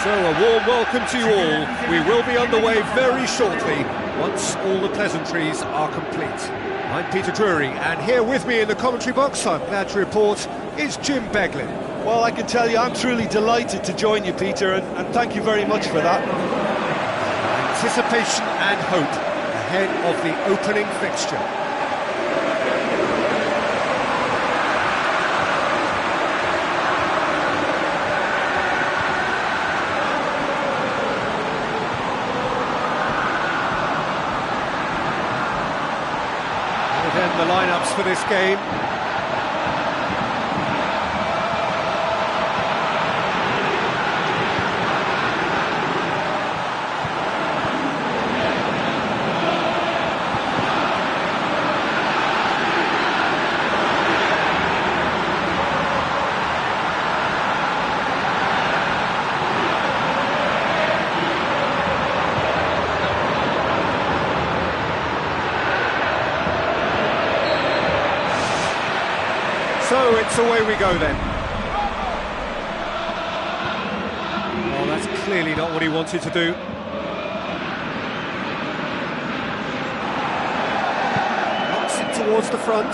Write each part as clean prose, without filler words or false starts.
So a warm welcome to you all. We will be underway very shortly, once all the pleasantries are complete. I'm Peter Drury, and here with me in the commentary box, I'm glad to report, is Jim Beglin. Well, I can tell you I'm truly delighted to join you, Peter, and thank you very much for that. Anticipation and hope ahead of the opening fixture. The lineups for this game. So it's away we go then. Oh, that's clearly not what he wanted to do. Knocks it towards the front.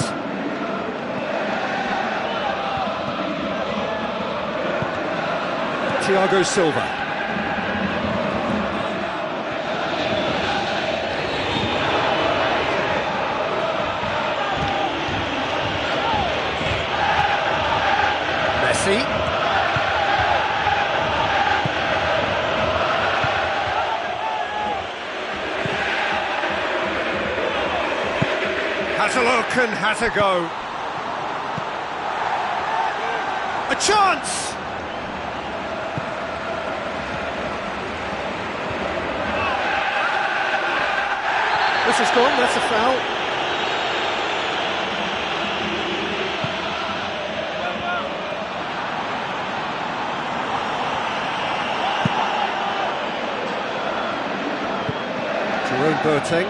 Thiago Silva. Has a look and has a go. A chance! This is gone, that's a foul. Jerome Boateng.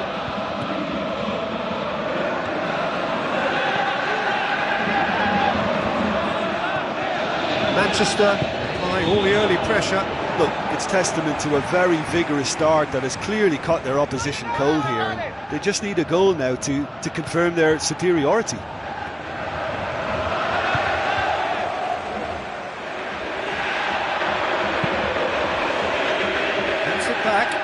Manchester applying all the early pressure. Look, it's testament to a very vigorous start that has clearly caught their opposition cold here, and they just need a goal now to confirm their superiority. Gets it back.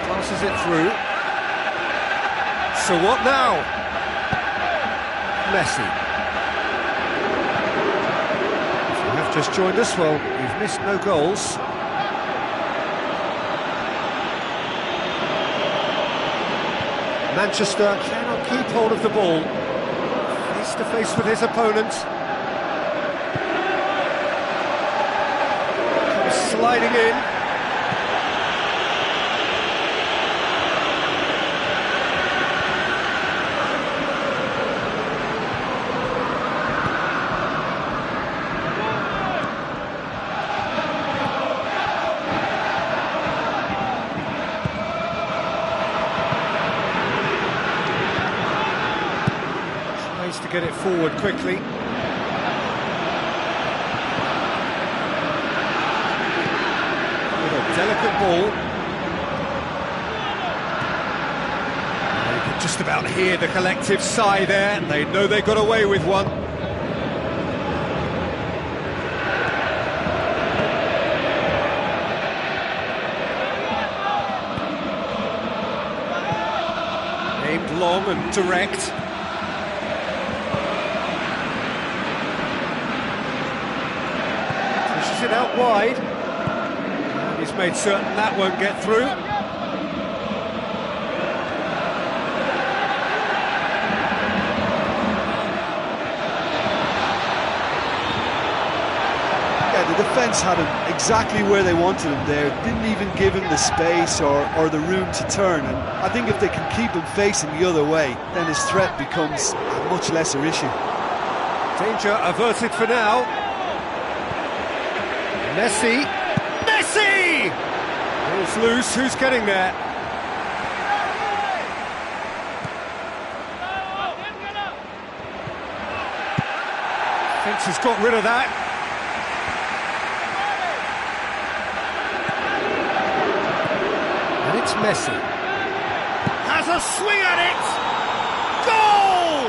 Passes it through. So what now? Messi. If you have just joined us, well, you've missed no goals. Manchester cannot keep hold of the ball. Face to face with his opponent. Comes sliding in. To get it forward quickly. With a delicate ball. You can just about hear the collective sigh there. They know they got away with one. Aimed long and direct. It out wide. He's made certain that won't get through. Yeah, the defence had him exactly where they wanted him there. Didn't even give him the space or the room to turn. And I think if they can keep him facing the other way, then his threat becomes a much lesser issue. Danger averted for now. Messi! Messi! Ball's loose, who's getting there? Defence has got rid of that. And it's Messi. Has a swing at it! Goal!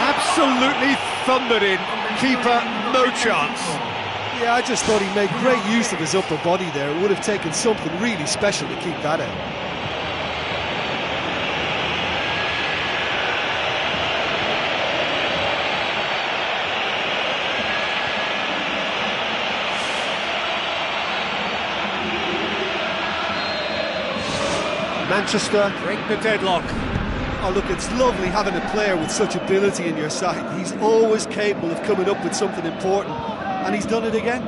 Absolutely thundered in. Keeper, no chance. Yeah, I just thought he made great use of his upper body there. It would have taken something really special to keep that out. Manchester break the deadlock. Oh look, it's lovely having a player with such ability in your side. He's always capable of coming up with something important, and he's done it again.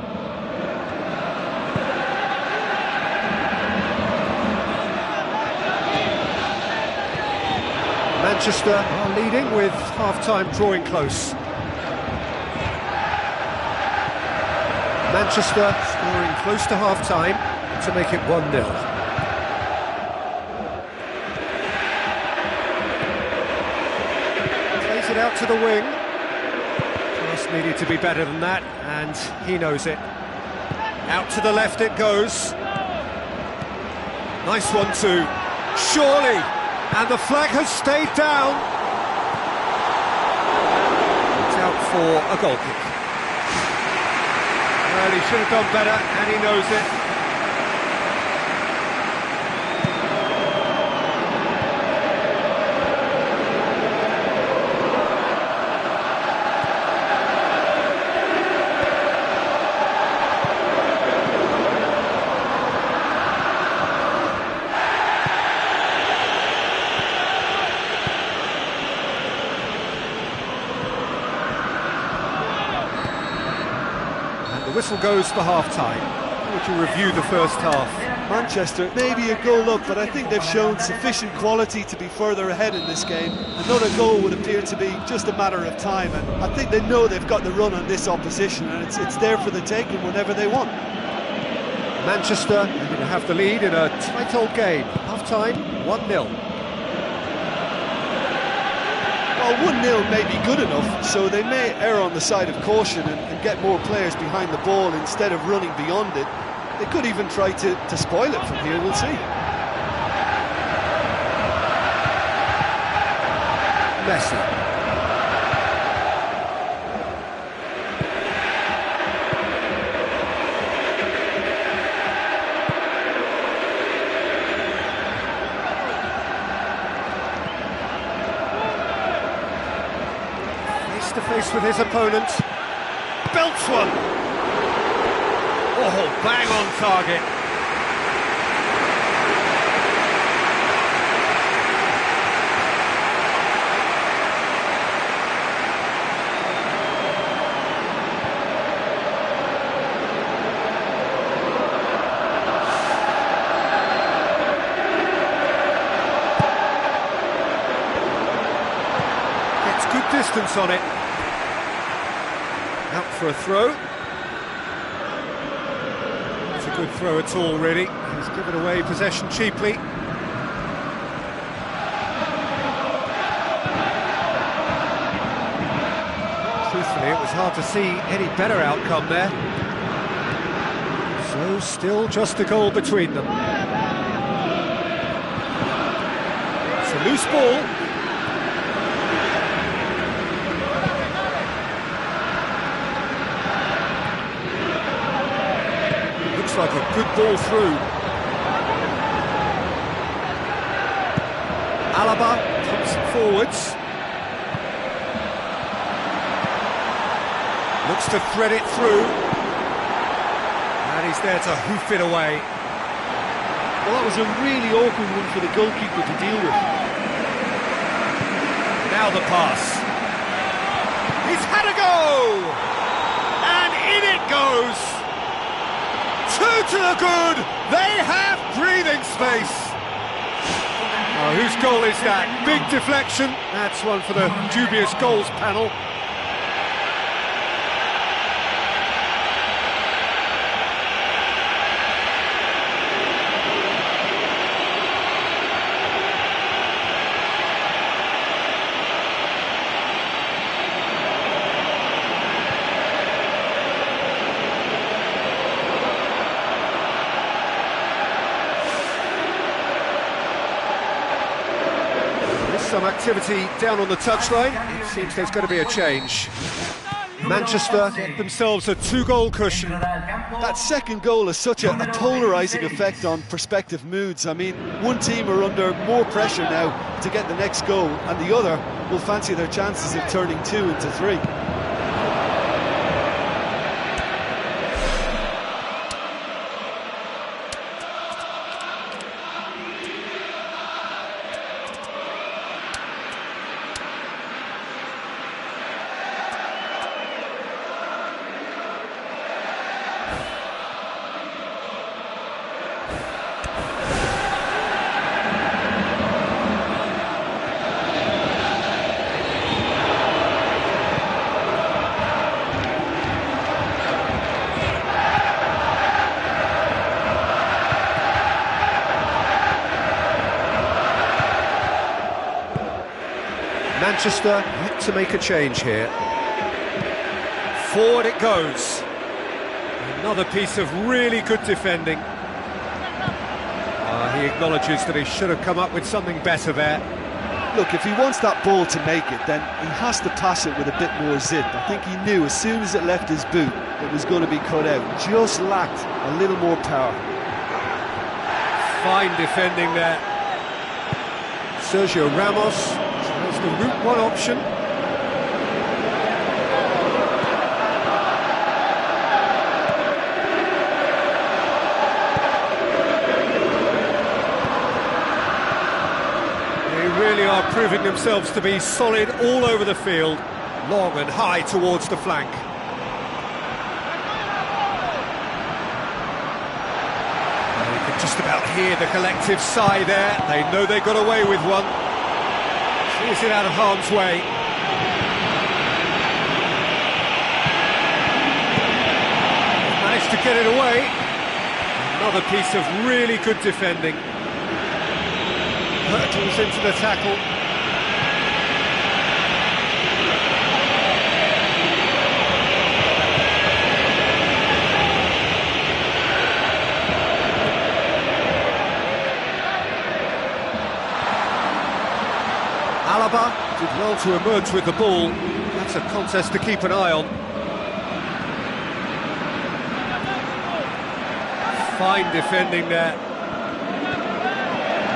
Manchester are leading with half-time drawing close. Manchester scoring close to half-time to make it 1-0. It out to the wing. Just needed to be better than that, and he knows it. Out to the left it goes. Nice one too. Surely, and the flag has stayed down. It's out for a goal kick. Well, he should have done better, and he knows it. The whistle goes for half-time. Would you review the first half? Manchester, maybe a goal up, but I think they've shown sufficient quality to be further ahead in this game. Another goal would appear to be just a matter of time, and I think they know they've got the run on this opposition, and it's there for the taking whenever they want. Manchester are going to have the lead in a tight old game. Half-time, 1-0. Well, 1-0 may be good enough, so they may err on the side of caution and get more players behind the ball instead of running beyond it. They could even try to spoil it from here, we'll see. Messi. To face with his opponent, belts one. Oh, bang on target. Gets good distance on it. Out for a throw. It's a good throw at all, really. He's given away possession cheaply. Truthfully, it was hard to see any better outcome there. So, still just a goal between them. It's a loose ball. Looks like a good ball through. Alaba pumps it forwards. Looks to thread it through. And he's there to hoof it away. Well, that was a really awkward one for the goalkeeper to deal with. Now the pass. He's had a go! And in it goes! Two to the good! They have breathing space! Oh, whose goal is that? Big deflection. That's one for the dubious goals panel. some activity down on the touchline. It seems there's going to be a change. Manchester get themselves a 2-goal cushion. That second goal has such a polarising effect on prospective moods. I mean, one team are under more pressure now to get the next goal, and the other will fancy their chances of turning 2 into 3. Manchester look to make a change here. Forward it goes. Another piece of really good defending. He acknowledges that he should have come up with something better there. Look, if he wants that ball to make it, then he has to pass it with a bit more zip. I think he knew as soon as it left his boot it was going to be cut out. Just lacked a little more power. Fine defending there. Sergio Ramos. That's the route one option. They really are proving themselves to be solid all over the field, long and high towards the flank. You can just about hear the collective sigh there. They know they got away with one. Is it out of harm's way? Managed to get it away. Another piece of really good defending. Hurtles into the tackle. Alaba did well to emerge with the ball. That's a contest to keep an eye on. Fine defending there.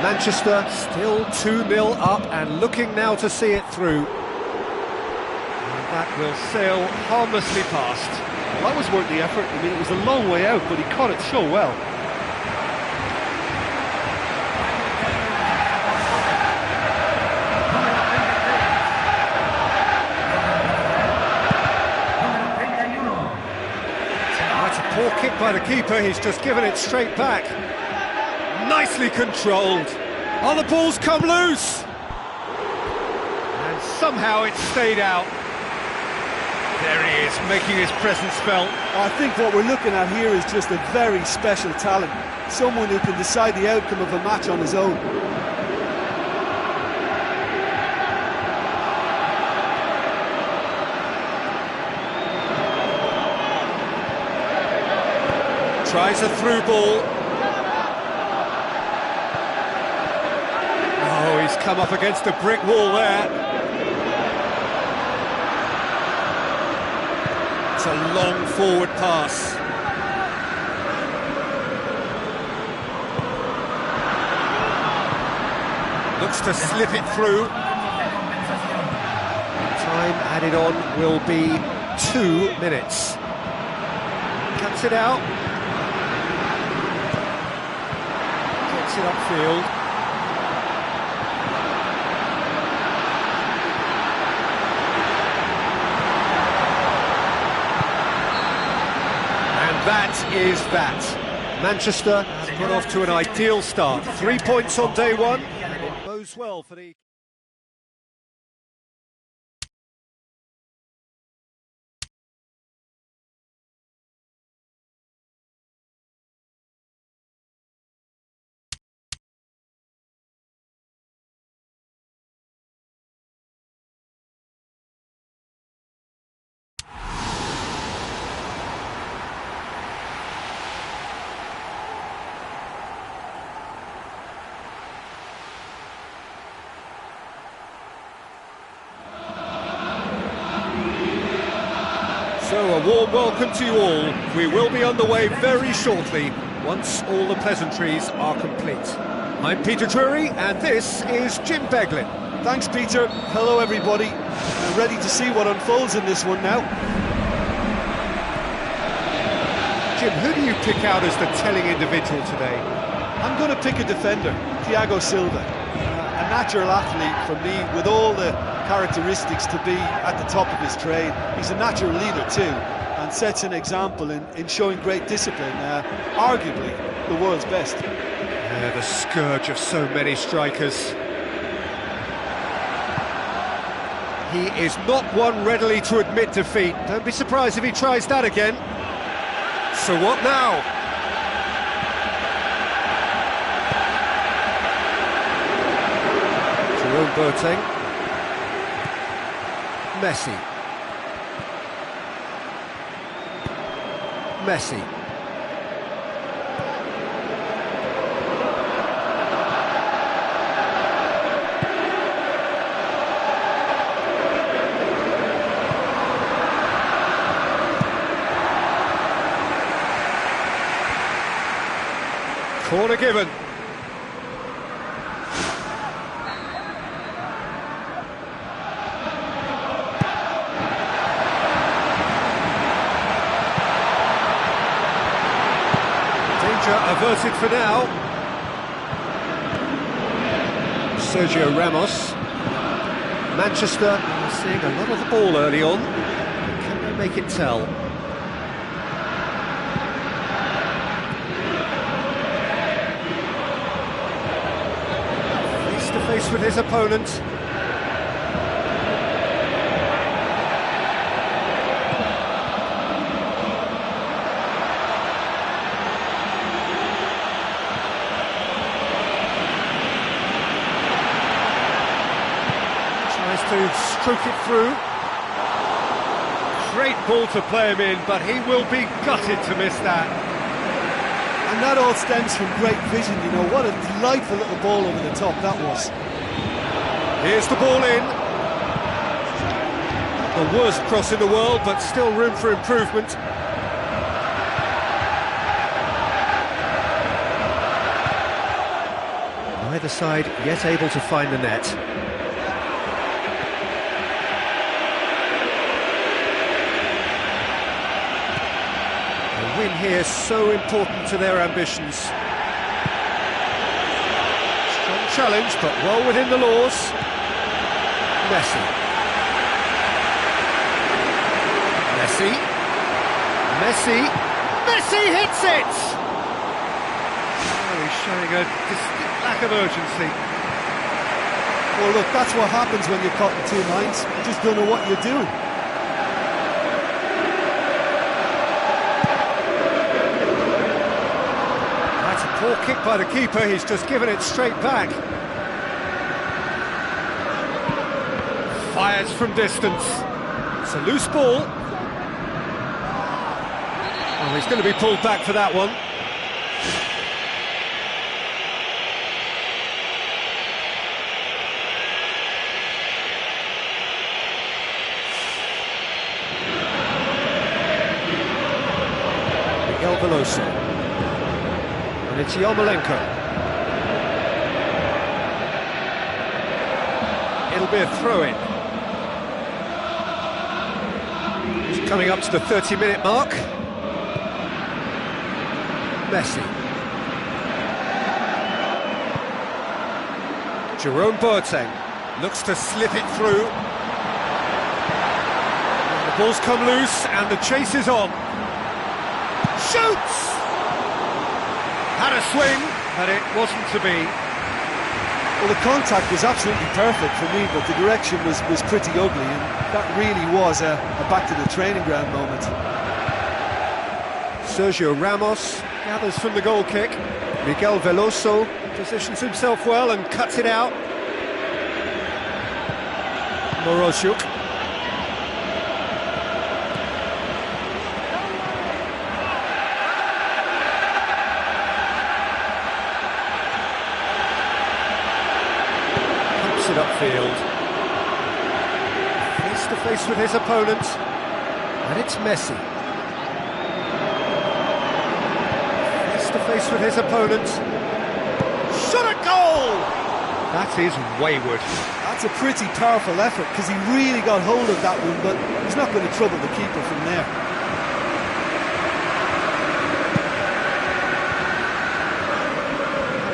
Manchester still 2-0 up and looking now to see it through. And that will sail harmlessly past. Well, that was worth the effort. I mean, it was a long way out, but he caught it so well. Poor kick by the keeper, he's just given it straight back. Nicely controlled. Oh, the ball's come loose! And somehow it stayed out. There he is, making his presence felt. I think what we're looking at here is just a very special talent. Someone who can decide the outcome of a match on his own. Tries a through ball. Oh, he's come up against a brick wall there. It's a long forward pass. Looks to slip it through. Time added on will be 2 minutes. Cuts it out. It upfield. And that is that. Manchester has got off to an ideal start. 3 points on day one, and it bodes well for the... warm welcome to you all. We will be on the way very shortly, once all the pleasantries are complete. I'm Peter Drury, and this is Jim Beglin. Thanks, Peter. Hello, everybody. I'm ready to see what unfolds in this one now. Jim, who do you pick out as the telling individual today? I'm going to pick a defender, Thiago Silva. A natural athlete for me, with all the characteristics to be at the top of his trade. He's a natural leader too, and sets an example in showing great discipline, arguably the world's best. Yeah, the scourge of so many strikers. He is not one readily to admit defeat. Don't be surprised if he tries that again. So what now? Jerome Boateng. Messi. Corner given. Danger averted for now. Sergio Ramos. Manchester seeing a lot of the ball early on. Can they make it tell? Face with his opponent. Tries to stroke it through. Great ball to play him in, but he will be gutted to miss that. And that all stems from great vision, you know. What a delightful little ball over the top that was. Here's the ball in. The worst cross in the world, but still room for improvement. Neither side yet able to find the net. Win here so important to their ambitions. Strong challenge, but well within the laws. Messi hits it! Oh, he's showing a distinct lack of urgency. Well, look, that's what happens when you're caught in two minds. You just don't know what you're doing. Poor kick by the keeper, he's just given it straight back. Fires from distance. It's a loose ball. Oh, he's going to be pulled back for that one. Miguel Veloso. And it's Yarmolenko. It'll be a throw-in. He's coming up to the 30-minute mark. Messi. Jerome Boateng looks to slip it through. The ball's come loose and the chase is on. Shoots! Had a swing, but it wasn't to be. Well, the contact was absolutely perfect for me, but the direction was pretty ugly, and that really was a back to the training ground moment. Sergio Ramos gathers from the goal kick. Miguel Veloso positions himself well and cuts it out. Moroshuk. It upfield. Face to face with his opponent, and it's Messi. face to face with his opponent. Shot at goal! That is wayward. That's a pretty powerful effort, because he really got hold of that one, but he's not going to trouble the keeper from there.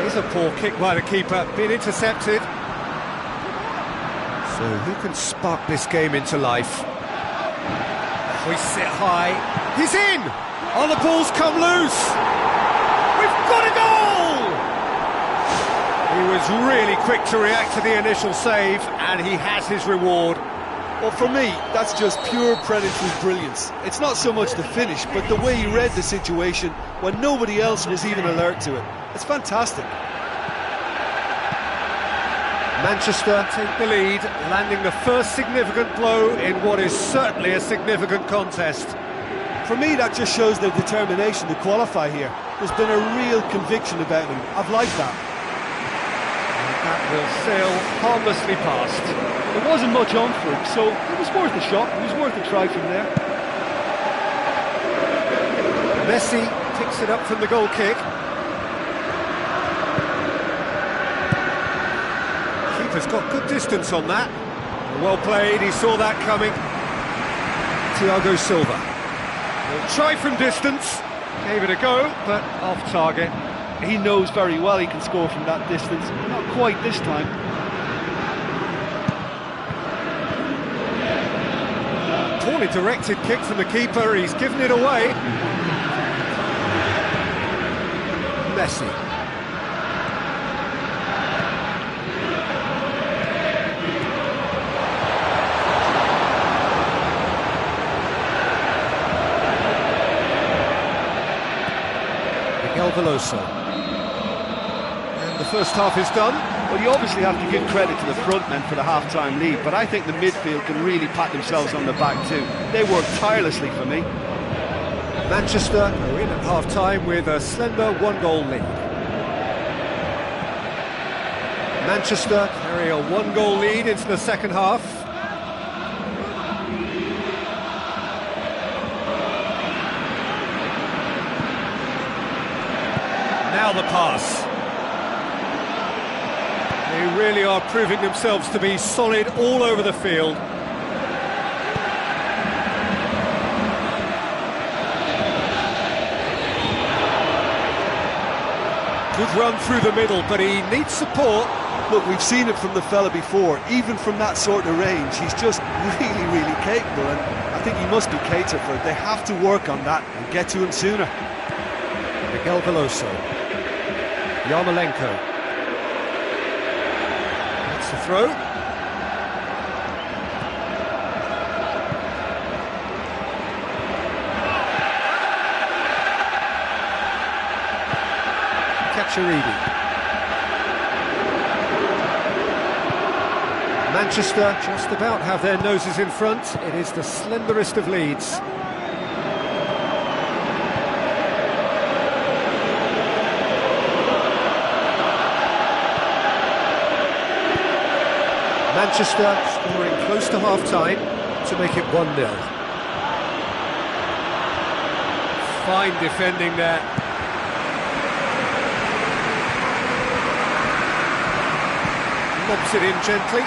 It's a poor kick by the keeper, being intercepted. So who can spark this game into life? We sit high. He's in! Oh, the ball's come loose! We've got a goal! He was really quick to react to the initial save, and he has his reward. Well, for me, that's just pure predatory brilliance. It's not so much the finish, but the way he read the situation when nobody else was even alert to it. It's fantastic. Manchester take the lead, landing the first significant blow in what is certainly a significant contest. For me, that just shows their determination to qualify here. There's been a real conviction about them. I've liked that. And that will sail harmlessly past. There wasn't much on for him, so it was worth a shot. It was worth a try from there. Messi picks it up from the goal kick. Keeper's got good distance on that. Well played, he saw that coming. Thiago Silva. He'll try from distance. Gave it a go, but off target. He knows very well he can score from that distance. Not quite this time. Poorly directed kick from the keeper, he's given it away. Messi. Veloso. And the first half is done. Well, you obviously have to give credit to the front men for the half-time lead, but I think the midfield can really pat themselves on the back too. They work tirelessly for me. Manchester are in at half-time with a slender one-goal lead. Manchester carry a one-goal lead into the second half. Now the pass. They really are proving themselves to be solid all over the field. Good run through the middle, but he needs support. Look, we've seen it from the fella before. Even from that sort of range, he's just really, really capable, and I think he must be catered for it. They have to work on that and get to him sooner. Miguel Veloso. Yarmolenko. That's the throw. Cacciaridi. Manchester just about have their noses in front. It is the slenderest of leads. Manchester scoring close to half-time to make it 1-0. Fine defending there. Lobs it in gently.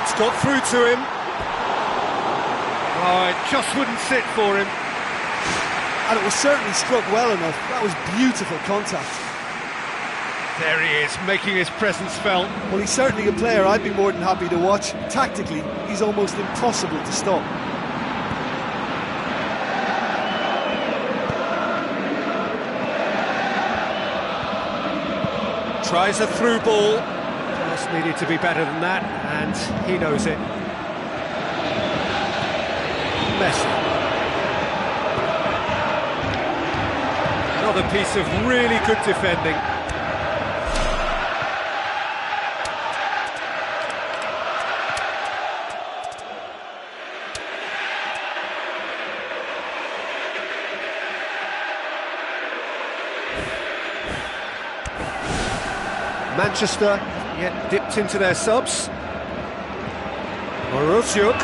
It's got through to him. Oh, it just wouldn't sit for him. And it was certainly struck well enough. That was beautiful contact. There he is, making his presence felt. Well, he's certainly a player I'd be more than happy to watch. Tactically, he's almost impossible to stop. Tries a through ball. Just needed to be better than that, and he knows it. Messi. Another piece of really good defending. Manchester yet dipped into their subs. Morosyuk.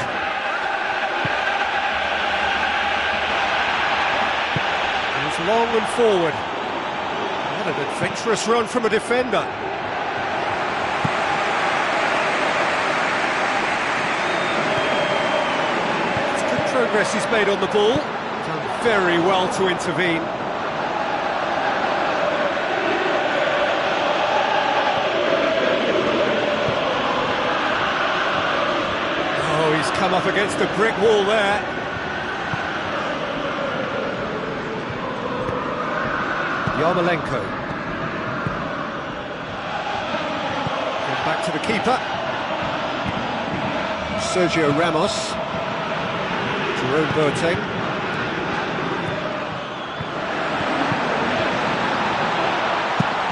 It's long and forward. And an adventurous run from a defender. It's good progress he's made on the ball. Done very well to intervene. Oh, he's come up against a brick wall there. Yarmolenko. Back to the keeper. Sergio Ramos. Jerome Boateng.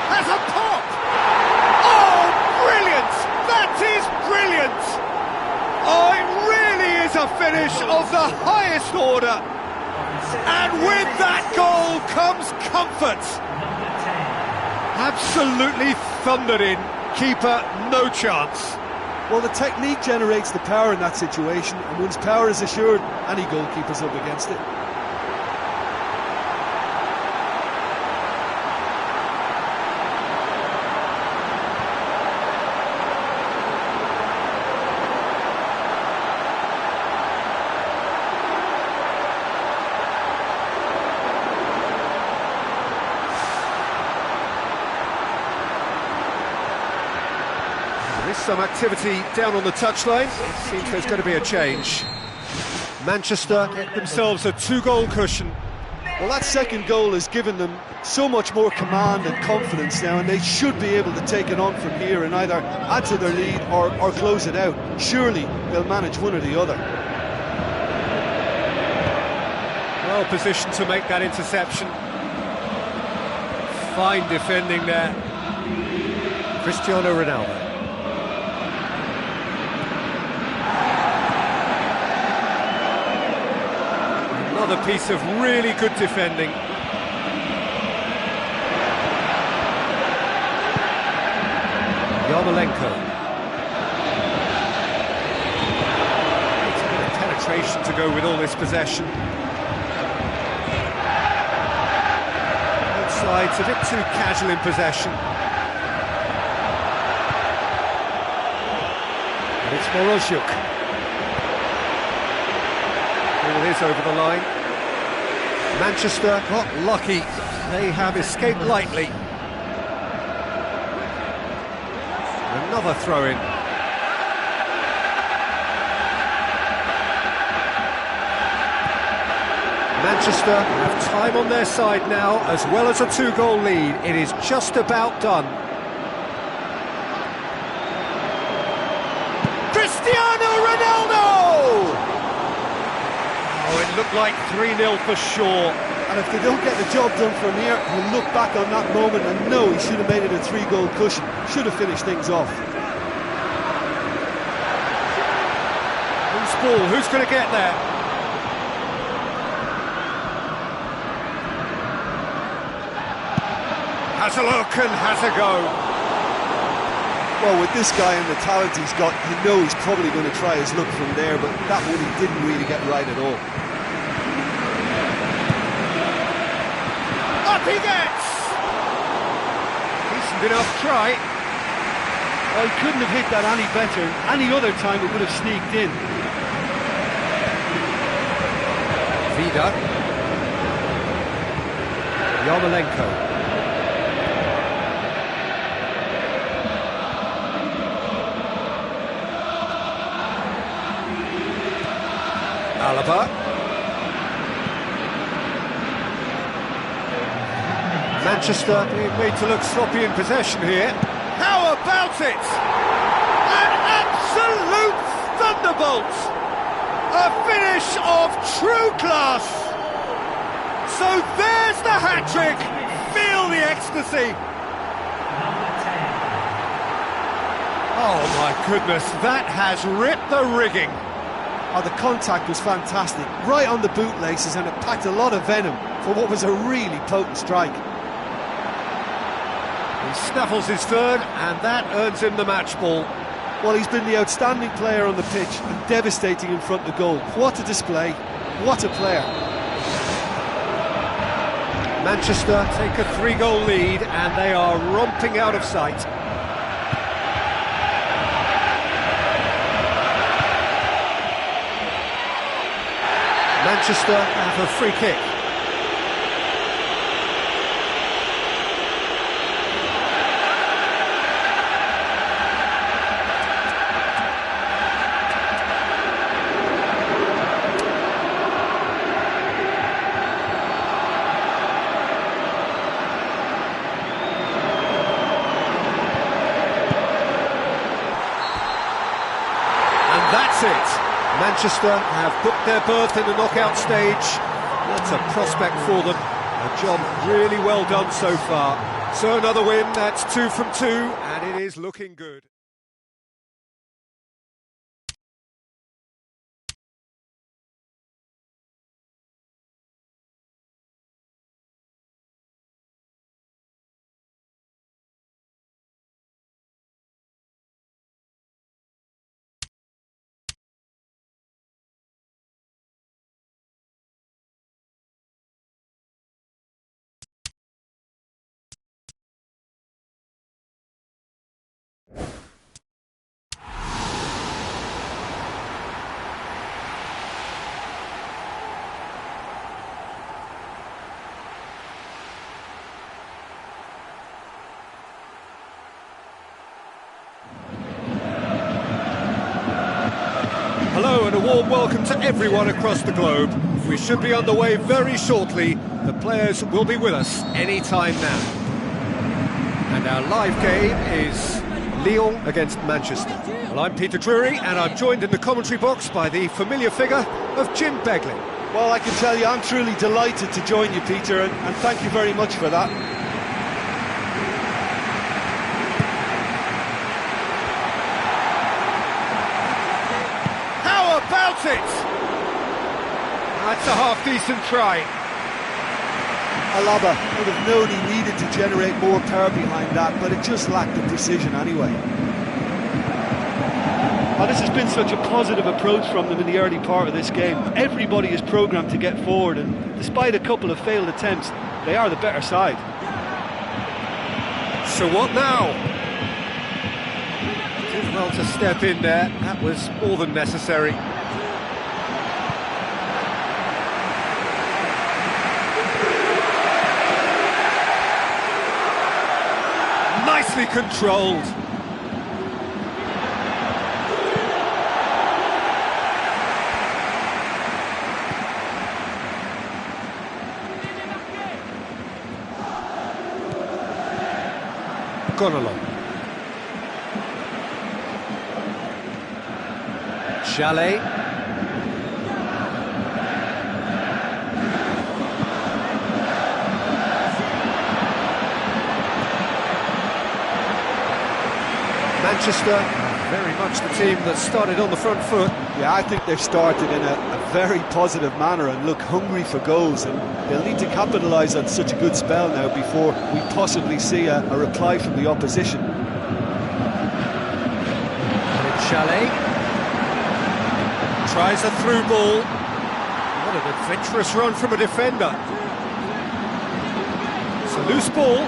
Has a pop! Oh, brilliant! That is brilliant! Oh, it really is a finish of the highest order. And with that goal comes comfort. Absolutely thundered in. Keeper, no chance. Well, the technique generates the power in that situation, and once power is assured, any goalkeeper's up against it. There is some activity down on the touchline. It seems there's going to be a change. Manchester get themselves a 2-goal cushion. Well, that second goal has given them so much more command and confidence now, and they should be able to take it on from here and either add to their lead or close it out. Surely they'll manage one or the other. Well positioned to make that interception. Fine defending there. Cristiano Ronaldo. Another piece of really good defending. Yarmolenko. It's a bit of penetration to go with all this possession. Both sides a bit too casual in possession. And it's Moroshuk. It is over the line. Manchester got lucky. They have escaped lightly. Another throw-in. Manchester have time on their side now, as well as a 2-goal lead. It is just about done. Cristiano Ronaldo! Oh, it looked like 3-0 for sure. And if they don't get the job done from here, he'll look back on that moment and know he should have made it a 3-goal cushion. Should have finished things off. Loose ball, who's going to get there? Has a look and has a go. Well, with this guy and the talent he's got, you know he's probably going to try his luck from there, but that one he didn't really get right at all. Up he gets! Decent enough try. Well, he couldn't have hit that any better. Any other time it would have sneaked in. Vida. Yarmolenko. Alaba. Manchester being made to look sloppy in possession here. How about it? An absolute thunderbolt! A finish of true class! So there's the hat-trick! Feel the ecstasy! Oh my goodness, that has ripped the rigging! Oh, the contact was fantastic, right on the bootlaces, and it packed a lot of venom for what was a really potent strike. He snaffles his third, and that earns him the match ball. Well, he's been the outstanding player on the pitch and devastating in front of goal. What a display, what a player. Manchester take a 3-goal lead and they are romping out of sight. Manchester have a free kick. That's it. Manchester have booked their berth in the knockout stage. What a prospect for them. A job really well done so far. So another win, that's 2 from 2, and it is looking good. Hello and a warm welcome to everyone across the globe. We should be underway very shortly. The players will be with us any time now. And our live game is Lyon against Manchester. Well, I'm Peter Drury and I'm joined in the commentary box by the familiar figure of Jim Begley. Well, I can tell you I'm truly delighted to join you, Peter, and thank you very much for that. About it! That's a half-decent try. Alaba would have known he needed to generate more power behind that, but it just lacked the precision anyway. Oh, this has been such a positive approach from them in the early part of this game. Everybody is programmed to get forward, and despite a couple of failed attempts, they are the better side. So what now? Did well to step in there. That was more than necessary. Nicely controlled. Gone along. Chalet. Manchester, very much the team that started on the front foot. Yeah, I think they've started in a very positive manner and look hungry for goals, and they'll need to capitalise on such a good spell now before we possibly see a reply from the opposition. Chalet tries a through ball. What an adventurous run from a defender. It's a loose ball.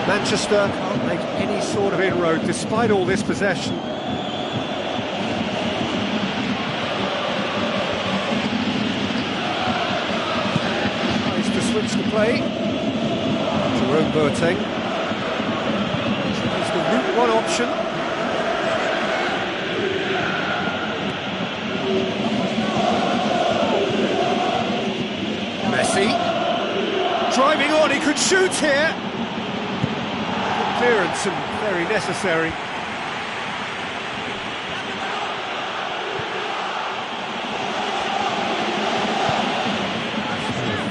Manchester can't make any sort of inroad despite all this possession. Tries to switch the play. Jerome Boateng. Tries the route one option. Messi. Driving on, he could shoot here. Clearance and very necessary.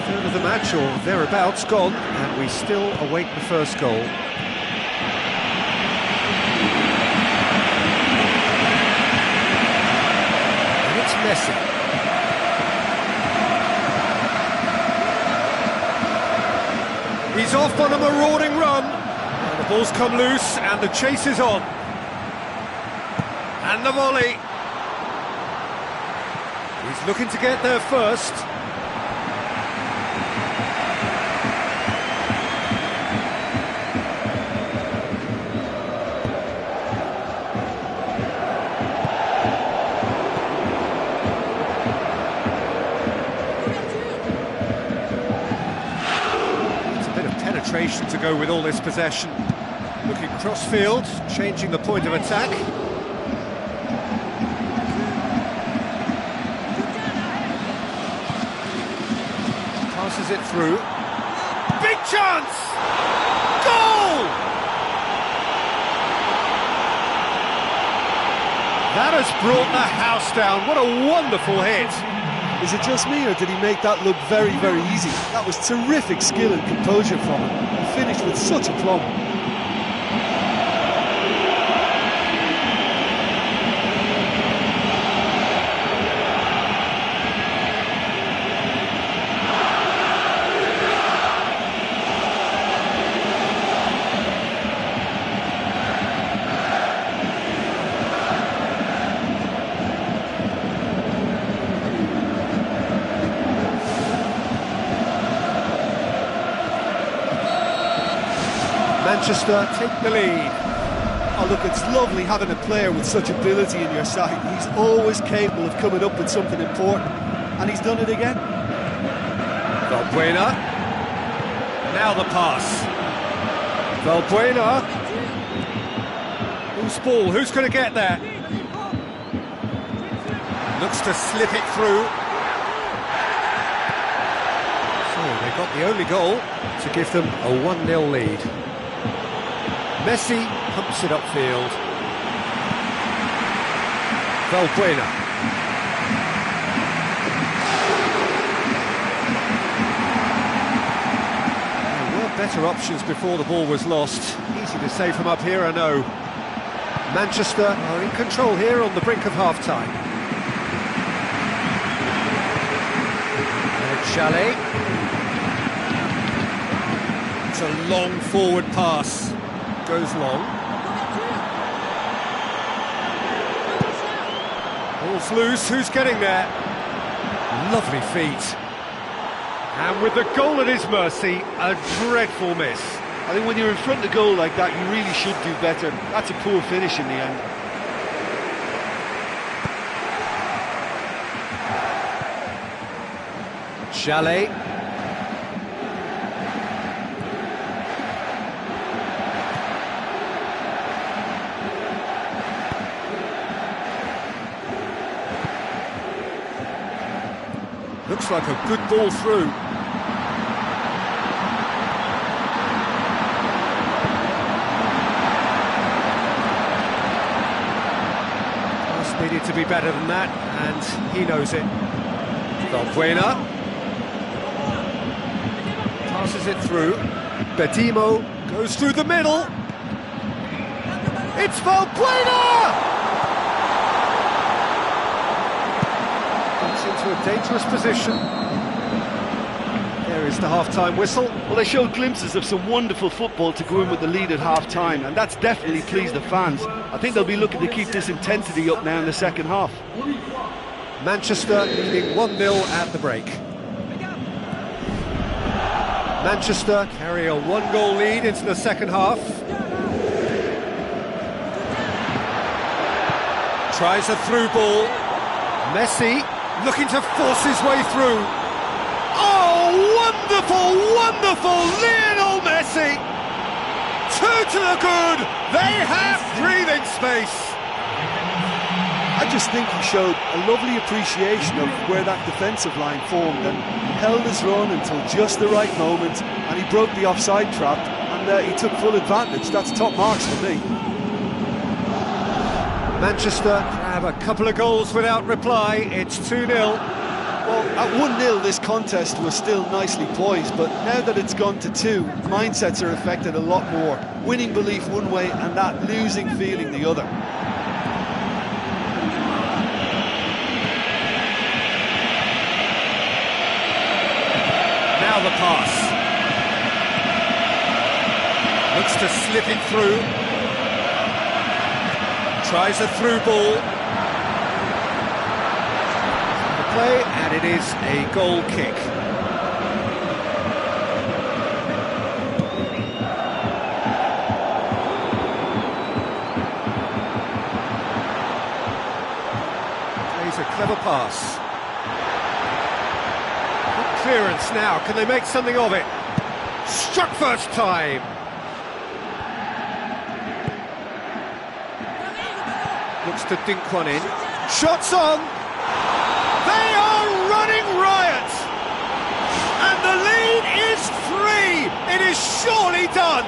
Third of the match or thereabouts gone, and we still await the first goal. And it's Messi. He's off on a marauding run. The ball's come loose and the chase is on. And the volley. He's looking to get there first. concentration to go with all this possession. Looking cross-field, changing the point of attack. Passes it through. Big chance! Goal! That has brought the house down. What a wonderful hit. Is it just me, or did he make that look very, very easy? That was terrific skill and composure from him. He finished with such aplomb. Manchester take the lead. Oh look, it's lovely having a player with such ability in your side. He's always capable of coming up with something important, and he's done it again. Valbuena. Now the pass. Valbuena. Who's ball? Who's going to get there? Looks to slip it through. So they got the only goal to give them a 1-0 lead. Messi pumps it upfield. Valbuena. There were better options before the ball was lost. Easy to say from up here, I know. Manchester are in control here on the brink of half-time. Chalet. It's a long forward pass. Goes long. Ball's loose, who's getting there? Lovely feet. And with the goal at his mercy, a dreadful miss. I think when you're in front of goal like that, you really should do better. That's a poor finish in the end. Chalet. Looks like a good ball through. Pass needed to be better than that, and he knows it. Valbuena passes it through. Bedimo goes through the middle. It's Valbuena! Into a dangerous position. There is the half-time whistle. Well, they showed glimpses of some wonderful football to go in with the lead at half-time, and that's definitely pleased the fans. I think they'll be looking to keep this intensity up now in the second half. Manchester leading 1-0 at the break. Manchester carry a 1-goal lead into the second half. Tries a through ball. Messi looking to force his way through. Oh, wonderful, wonderful Lionel Messi! 2 to the good. They have breathing space. I just think he showed a lovely appreciation of where that defensive line formed, and he held his run until just the right moment, and he broke the offside trap, and he took full advantage. That's top marks for me. Manchester grab a couple of goals without reply. It's 2-0. Well, at 1-0 this contest was still nicely poised, but now that it's gone to 2, mindsets are affected a lot more. Winning belief one way and that losing feeling the other. Now the pass. Looks to slip it through. Tries a through ball. The play, and it is a goal kick. Plays a clever pass. Good clearance now. Can they make something of it? Struck first time. Looks to dink one in. Shots on. They are running riot. And the lead is 3. It is surely done.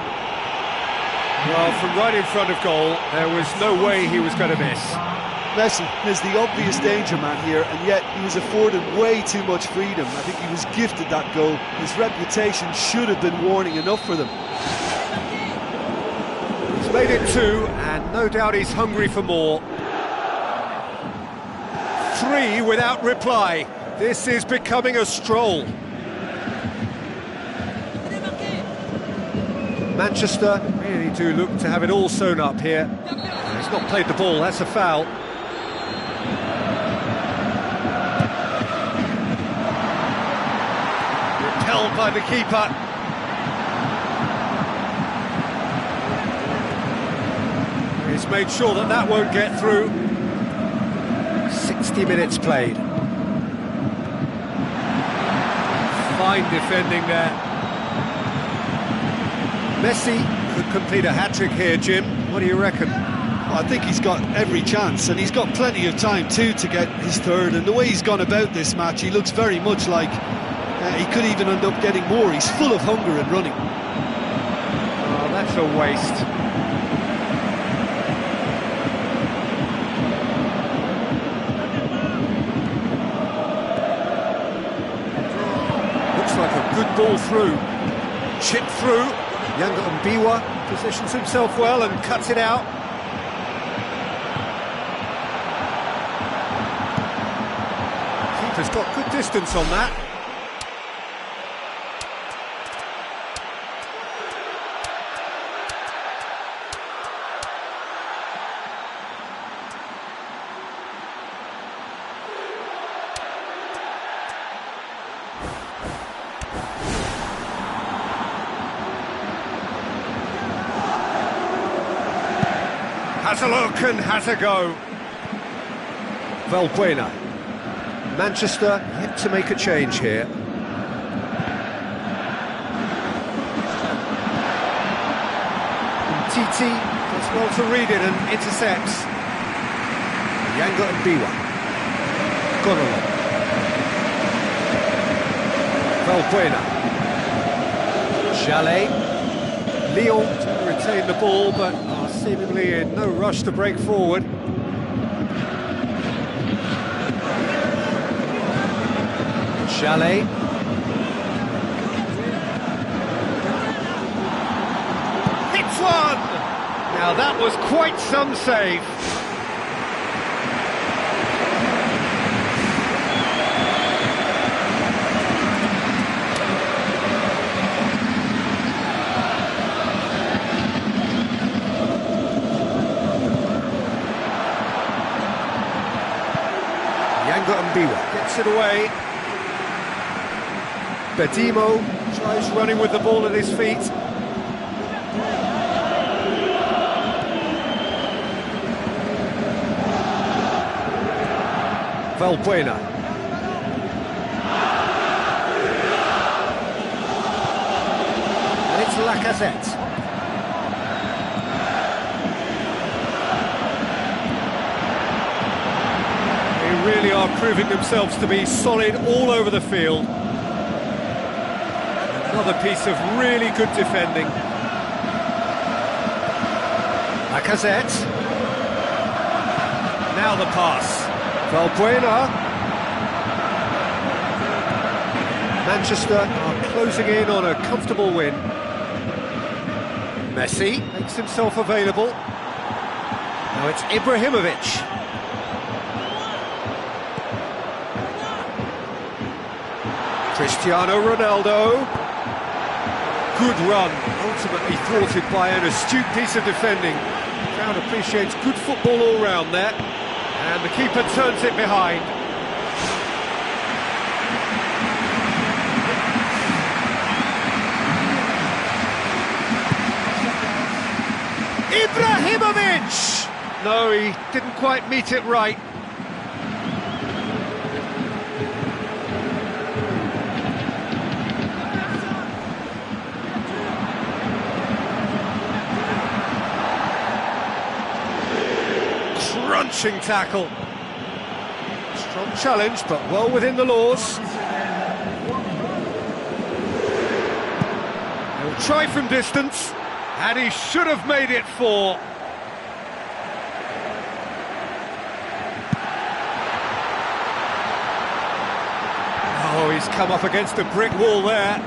Well, from right in front of goal, there was no way he was going to miss. Messi is the obvious danger man here, and yet he was afforded way too much freedom. I think he was gifted that goal. His reputation should have been warning enough for them. He's made it 2, and no doubt he's hungry for more. 3 without reply. This is becoming a stroll. Manchester really do look to have it all sewn up here. He's not played the ball, that's a foul. Repelled by the keeper. He's made sure that that won't get through. 60 minutes played. Fine defending there. Messi could complete a hat-trick here, Jim. What do you reckon? Well, I think he's got every chance, and he's got plenty of time too to get his third. And the way he's gone about this match, he looks very much like he could even end up getting more. He's full of hunger and running. Oh, that's a waste. Looks like a good ball through. Chip through. Younger Mbiwa positions himself well and cuts it out. Keeper's got good distance on that. Has a look and has a go. Valbuena. Manchester yet to make a change here. Titi does well to read it and intercepts. Yanga and Biwa. Gonolo. Valbuena. Chalet. Lyon to retain the ball, but are seemingly in no rush to break forward. Chalet. Hits one! Now that was quite some save. Mbiwa gets it away. Bedimo tries running with the ball at his feet. Valbuena. And it's Lacazette. Really are proving themselves to be solid all over the field. Another piece of really good defending. Lacazette. Now the pass. Valbuena. Manchester are closing in on a comfortable win. Messi makes himself available. Now it's Ibrahimovic. Cristiano Ronaldo. Good run, ultimately thwarted by an astute piece of defending. The crowd appreciates good football all round there. And the keeper turns it behind. Ibrahimovic! No, he didn't quite meet it right. Smashing tackle. Strong challenge, but well within the laws. He'll try from distance, and he should have made it 4. Oh, he's come up against a brick wall there.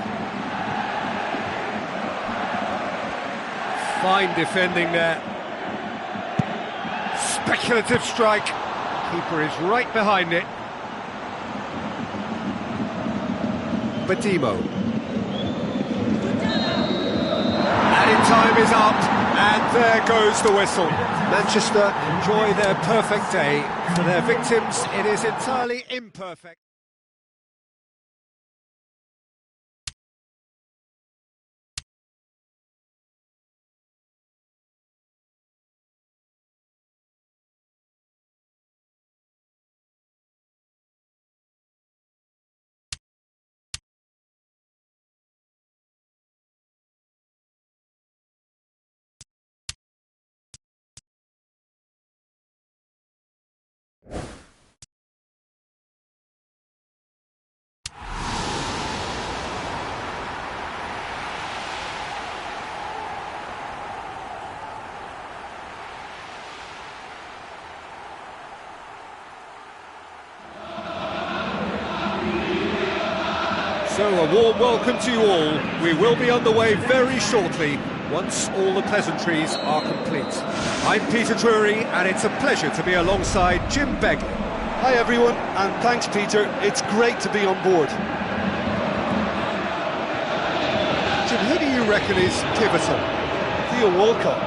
Fine defending there. Speculative strike. Keeper is right behind it. Badimo. Added time is up, and there goes the whistle. Manchester enjoy their perfect day. For their victims, it is entirely imperfect. So a warm welcome to you all. We will be underway very shortly, once all the pleasantries are complete. I'm Peter Drury, and it's a pleasure to be alongside Jim Begley. Hi everyone, and thanks Peter, it's great to be on board. Jim, who do you reckon is pivotal? Theo Walcott.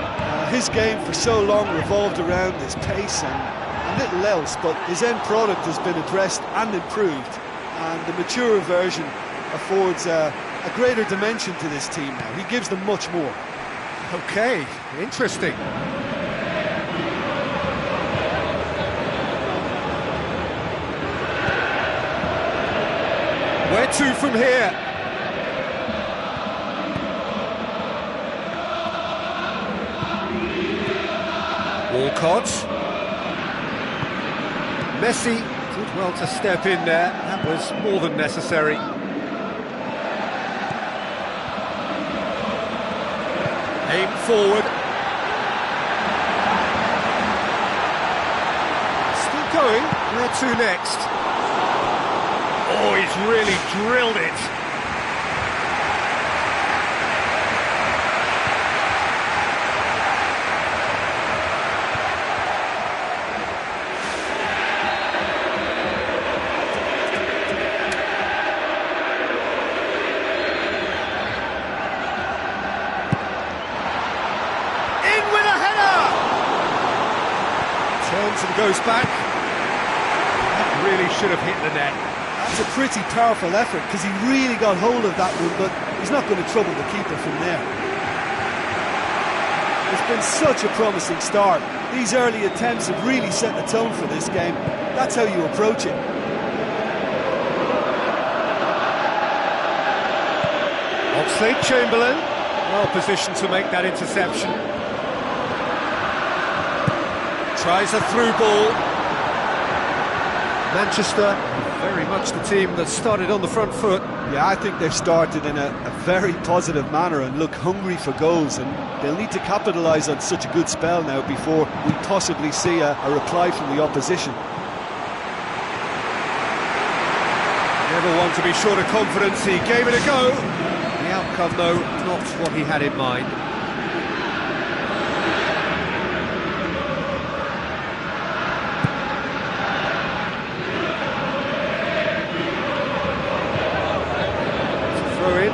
His game for so long revolved around his pace and little else, but his end product has been addressed and improved, and the mature version affords a greater dimension to this team now. He gives them much more. Okay, interesting. Where to from here? Walcott. Messi did well to step in there. That was more than necessary. Aim forward. Still going. Where to next? Oh, he's really drilled it. Turns and goes back. That really should have hit the net. That's a pretty powerful effort, because he really got hold of that one, but he's not going to trouble the keeper from there. It's been such a promising start. These early attempts have really set the tone for this game. That's how you approach it. Oxlade-Chamberlain, well positioned to make that interception. Tries a through ball. Manchester, very much the team that started on the front foot. Yeah, I think they've started in a very positive manner and look hungry for goals, and they'll need to capitalise on such a good spell now before we possibly see a reply from the opposition. Never one to be short of confidence, he gave it a go. The outcome, though, not what he had in mind. Throw in.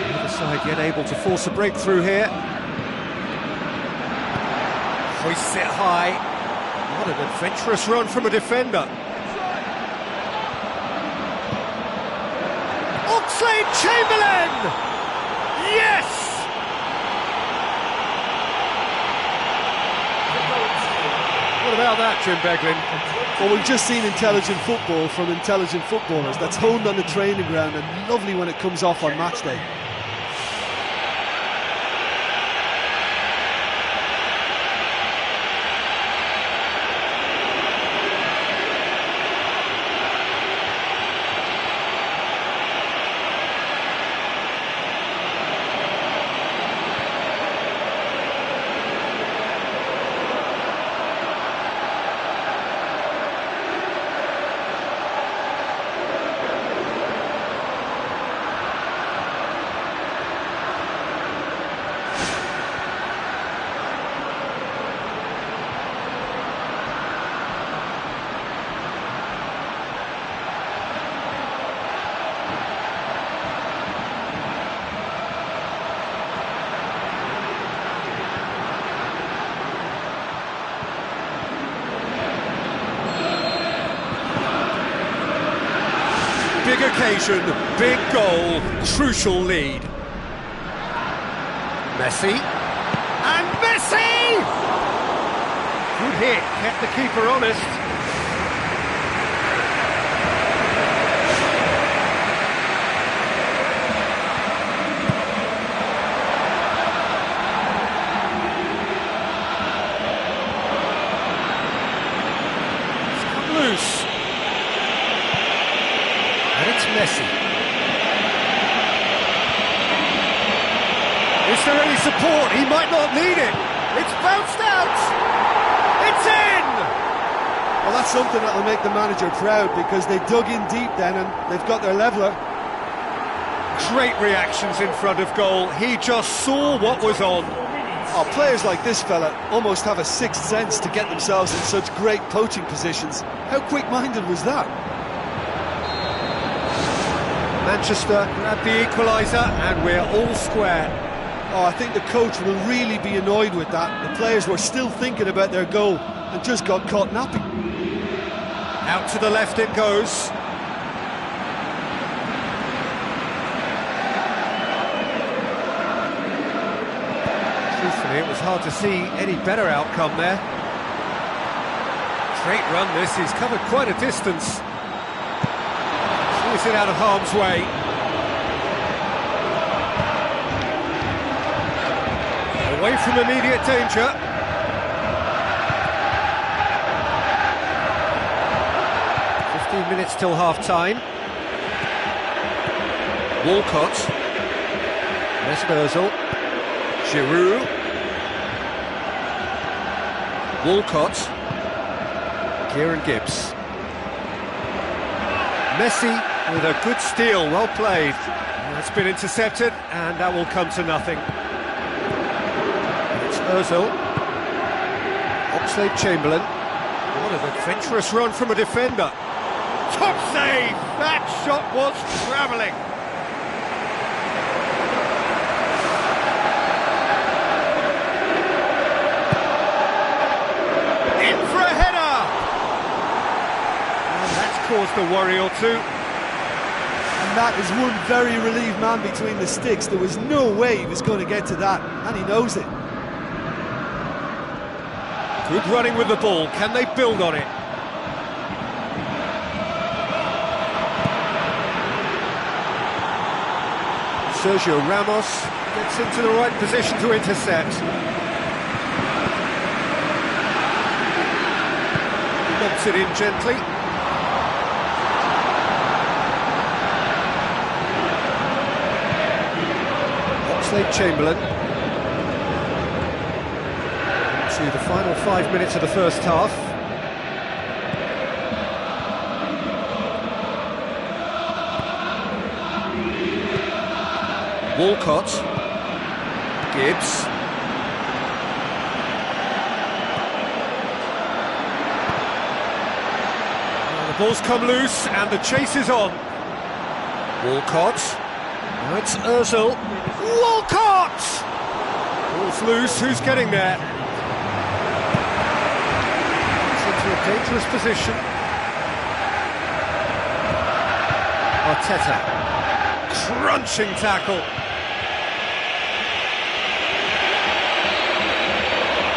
Neither side yet able to force a breakthrough here. Hoists it high. What an adventurous run from a defender. Oxlade-Chamberlain! Yes! What about that, Jim Beglin? Well, we've just seen intelligent football from intelligent footballers. That's honed on the training ground and lovely when it comes off on match day. Big occasion, big goal, crucial lead. Messi. And Messi! Good hit, kept the keeper honest. It's come loose. And it's Messi. Is there any support? He might not need it. It's bounced out. It's in! Well, that's something that'll make the manager proud, because they dug in deep then and they've got their leveller. Great reactions in front of goal. He just saw what was on. Oh, players like this fella almost have a sixth sense to get themselves in such great poaching positions. How quick-minded was that? Manchester grabbed the equaliser and we're all square. Oh, I think the coach will really be annoyed with that. The players were still thinking about their goal and just got caught napping. Out to the left it goes. Truthfully, it was hard to see any better outcome there. Great run this, he's covered quite a distance. Is it out of harm's way? Away from immediate danger. Minutes till half-time. Walcott. Mesut Ozil. Giroud. Walcott. Kieran Gibbs. Messi with a good steal, well played. That's been intercepted, and that will come to nothing. It's Ozil. Oxlade-Chamberlain. What an adventurous run from a defender. Top save! That shot was travelling. In for a header! And that's caused a worry or two. And that is one very relieved man between the sticks. There was no way he was going to get to that, and he knows it. Good running with the ball. Can they build on it? Sergio Ramos gets into the right position to intercept. Lobs it in gently. Oxlade-Chamberlain. To the final 5 minutes of the first half. Walcott, Gibbs, the ball's come loose and the chase is on. Walcott, now it's Ozil, Walcott! Ball's loose, who's getting there? It's into a dangerous position. Arteta, crunching tackle.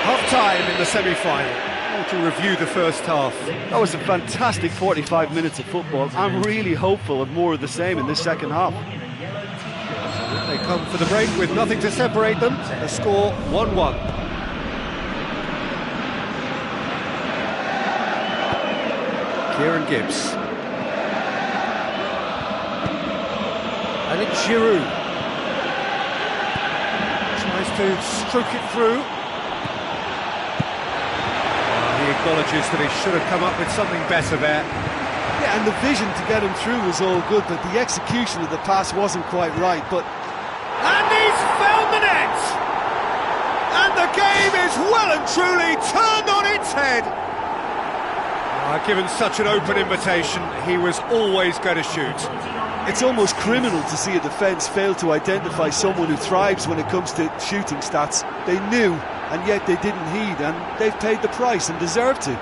Half-time in the semi-final. To review the first half. That was a fantastic 45 minutes of football. I'm really hopeful of more of the same in this second half. They come for the break with nothing to separate them. The score 1-1. Kieran Gibbs. And it's Giroud. Tries to stroke it through. He acknowledges that he should have come up with something better there. Yeah, and the vision to get him through was all good, but the execution of the pass wasn't quite right. And he's found the net! And the game is well and truly turned on its head. Given such an open invitation, he was always going to shoot. It's almost criminal to see a defence fail to identify someone who thrives when it comes to shooting stats. They knew, and yet they didn't heed, and they've paid the price and deserve to.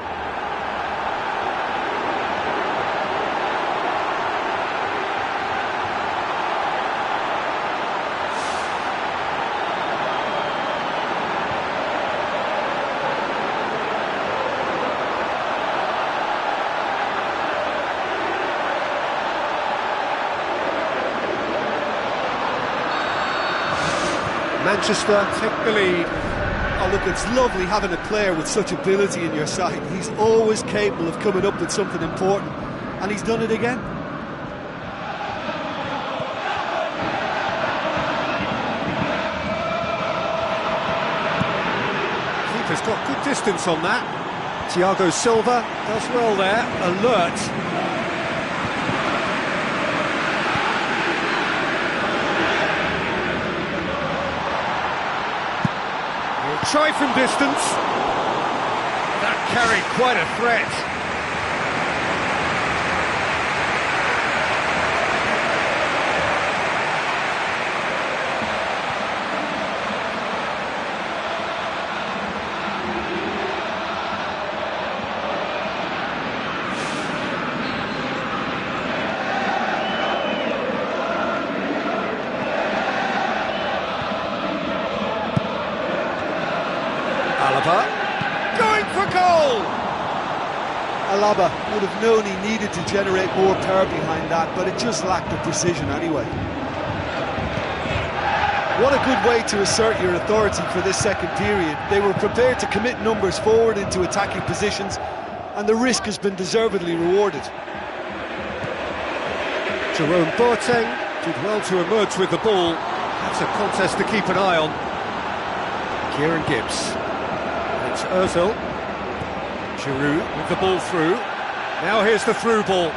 Manchester take the lead. Oh look, it's lovely having a player with such ability in your side. He's always capable of coming up with something important, and he's done it again. Keeper's got good distance on that. Thiago Silva does well there, alert. Try from distance. That carried quite a threat. Going for goal! Alaba would have known he needed to generate more power behind that, but it just lacked the precision anyway. What a good way to assert your authority for this second period. They were prepared to commit numbers forward into attacking positions, and the risk has been deservedly rewarded. Jerome Boateng did well to emerge with the ball. That's a contest to keep an eye on. Kieran Gibbs. It's Ozil. Giroud with the ball through. Now here's the through ball.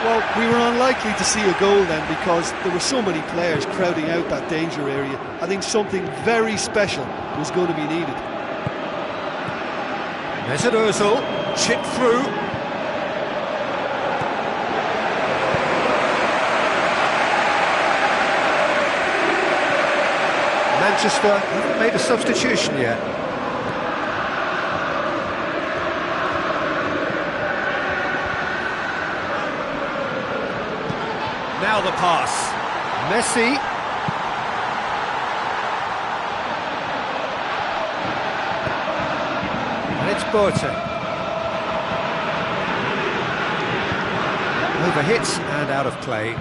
Well, we were unlikely to see a goal then because there were so many players crowding out that danger area. I think something very special was going to be needed. Mesut Ozil, chipped through. Manchester haven't made a substitution yet. Now the pass. Messi. And it's Boateng. Overhit and out of play.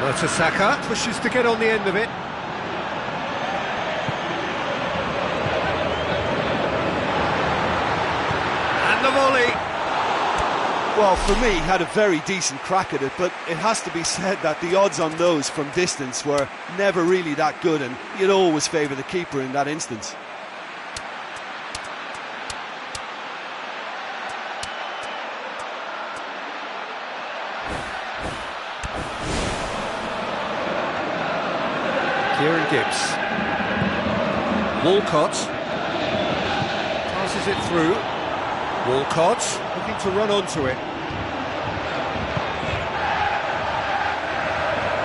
Mertesacker pushes to get on the end of it. The volley. Well, for me, he had a very decent crack at it, but it has to be said that the odds on those from distance were never really that good, and you'd always favour the keeper in that instance. Kieran Gibbs. Walcott passes it through. Walcott looking to run onto it.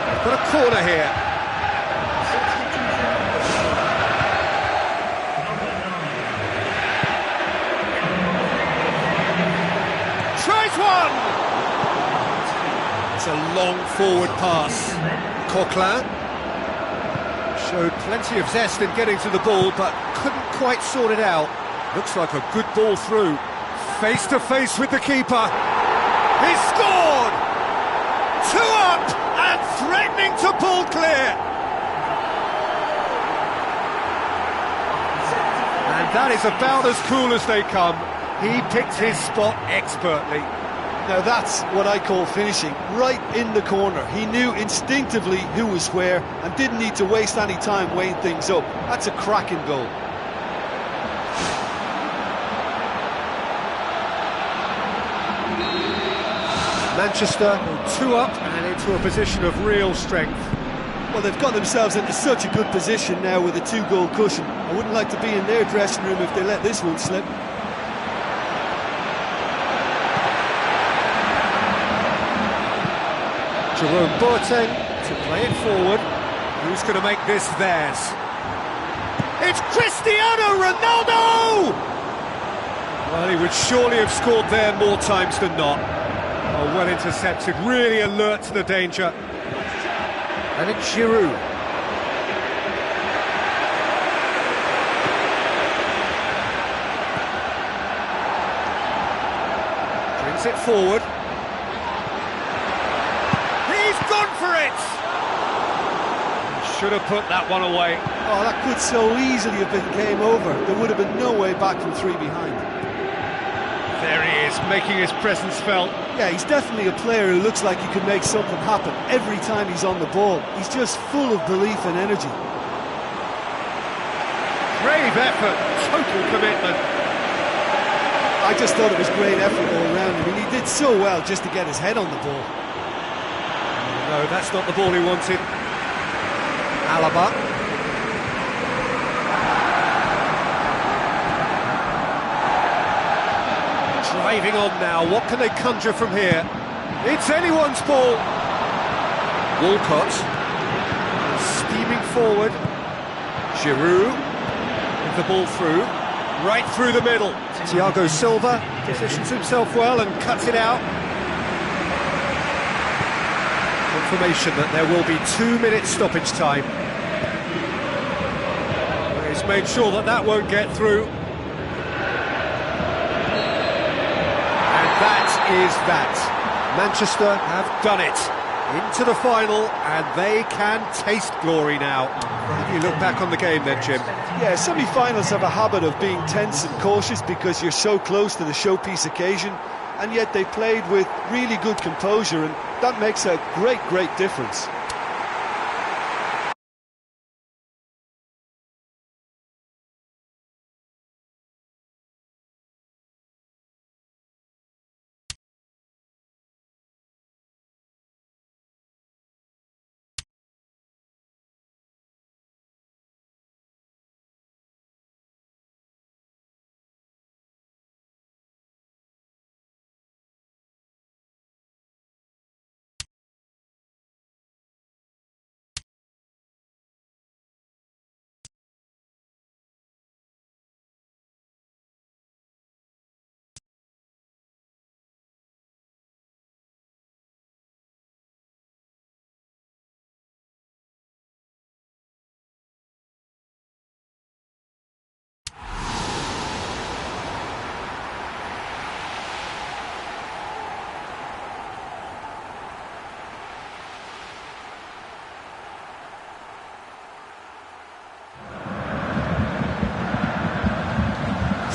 They've got a corner here. Tries one! It's a long forward pass. Coquelin showed plenty of zest in getting to the ball, but couldn't quite sort it out. Looks like a good ball through. Face to face with the keeper. He scored! 2 up and threatening to pull clear. And that is about as cool as they come. He picked his spot expertly. Now that's what I call finishing, right in the corner. He knew instinctively who was where and didn't need to waste any time weighing things up. That's a cracking goal. Manchester 2 up and into a position of real strength. Well, they've got themselves into such a good position now with a 2-goal cushion. I wouldn't like to be in their dressing room if they let this one slip. Jerome Boateng to play it forward. Who's going to make this theirs? It's Cristiano Ronaldo! Well, he would surely have scored there more times than not. Oh, well intercepted, really alert to the danger. And it's Giroud. Brings it forward. He's gone for it! Should have put that one away. Oh, that could so easily have been game over. There would have been no way back from 3 behind. There he is, making his presence felt. Yeah, he's definitely a player who looks like he can make something happen every time he's on the ball. He's just full of belief and energy. Brave effort, total commitment. I just thought it was great effort all around. I mean, he did so well just to get his head on the ball. No, that's not the ball he wanted. Alaba. Driving on now, what can they conjure from here? It's anyone's ball. Walcott, steaming forward. Giroud, with the ball through, right through the middle. Thiago Silva positions himself well and cuts it out. Confirmation that there will be 2 minutes stoppage time. He's made sure that that won't get through. That is that. Manchester have done it. Into the final, and they can taste glory now. How do you look back on the game then, Jim? Yeah, semi-finals have a habit of being tense and cautious because you're so close to the showpiece occasion, and yet they played with really good composure, and that makes a great difference.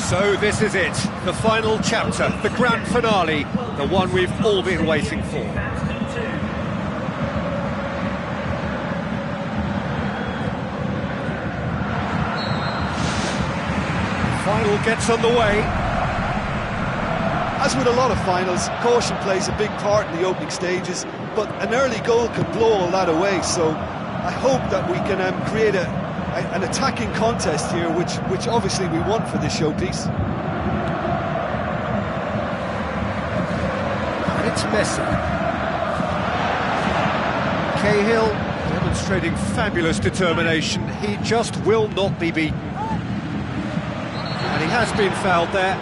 So this is it, the final chapter, the grand finale, the one we've all been waiting for. Final gets underway. As with a lot of finals, caution plays a big part in the opening stages, but an early goal can blow all that away, so I hope that we can create an attacking contest here, which obviously we want for this showpiece. And it's Messi. Cahill demonstrating fabulous determination. He just will not be beaten. And he has been fouled there.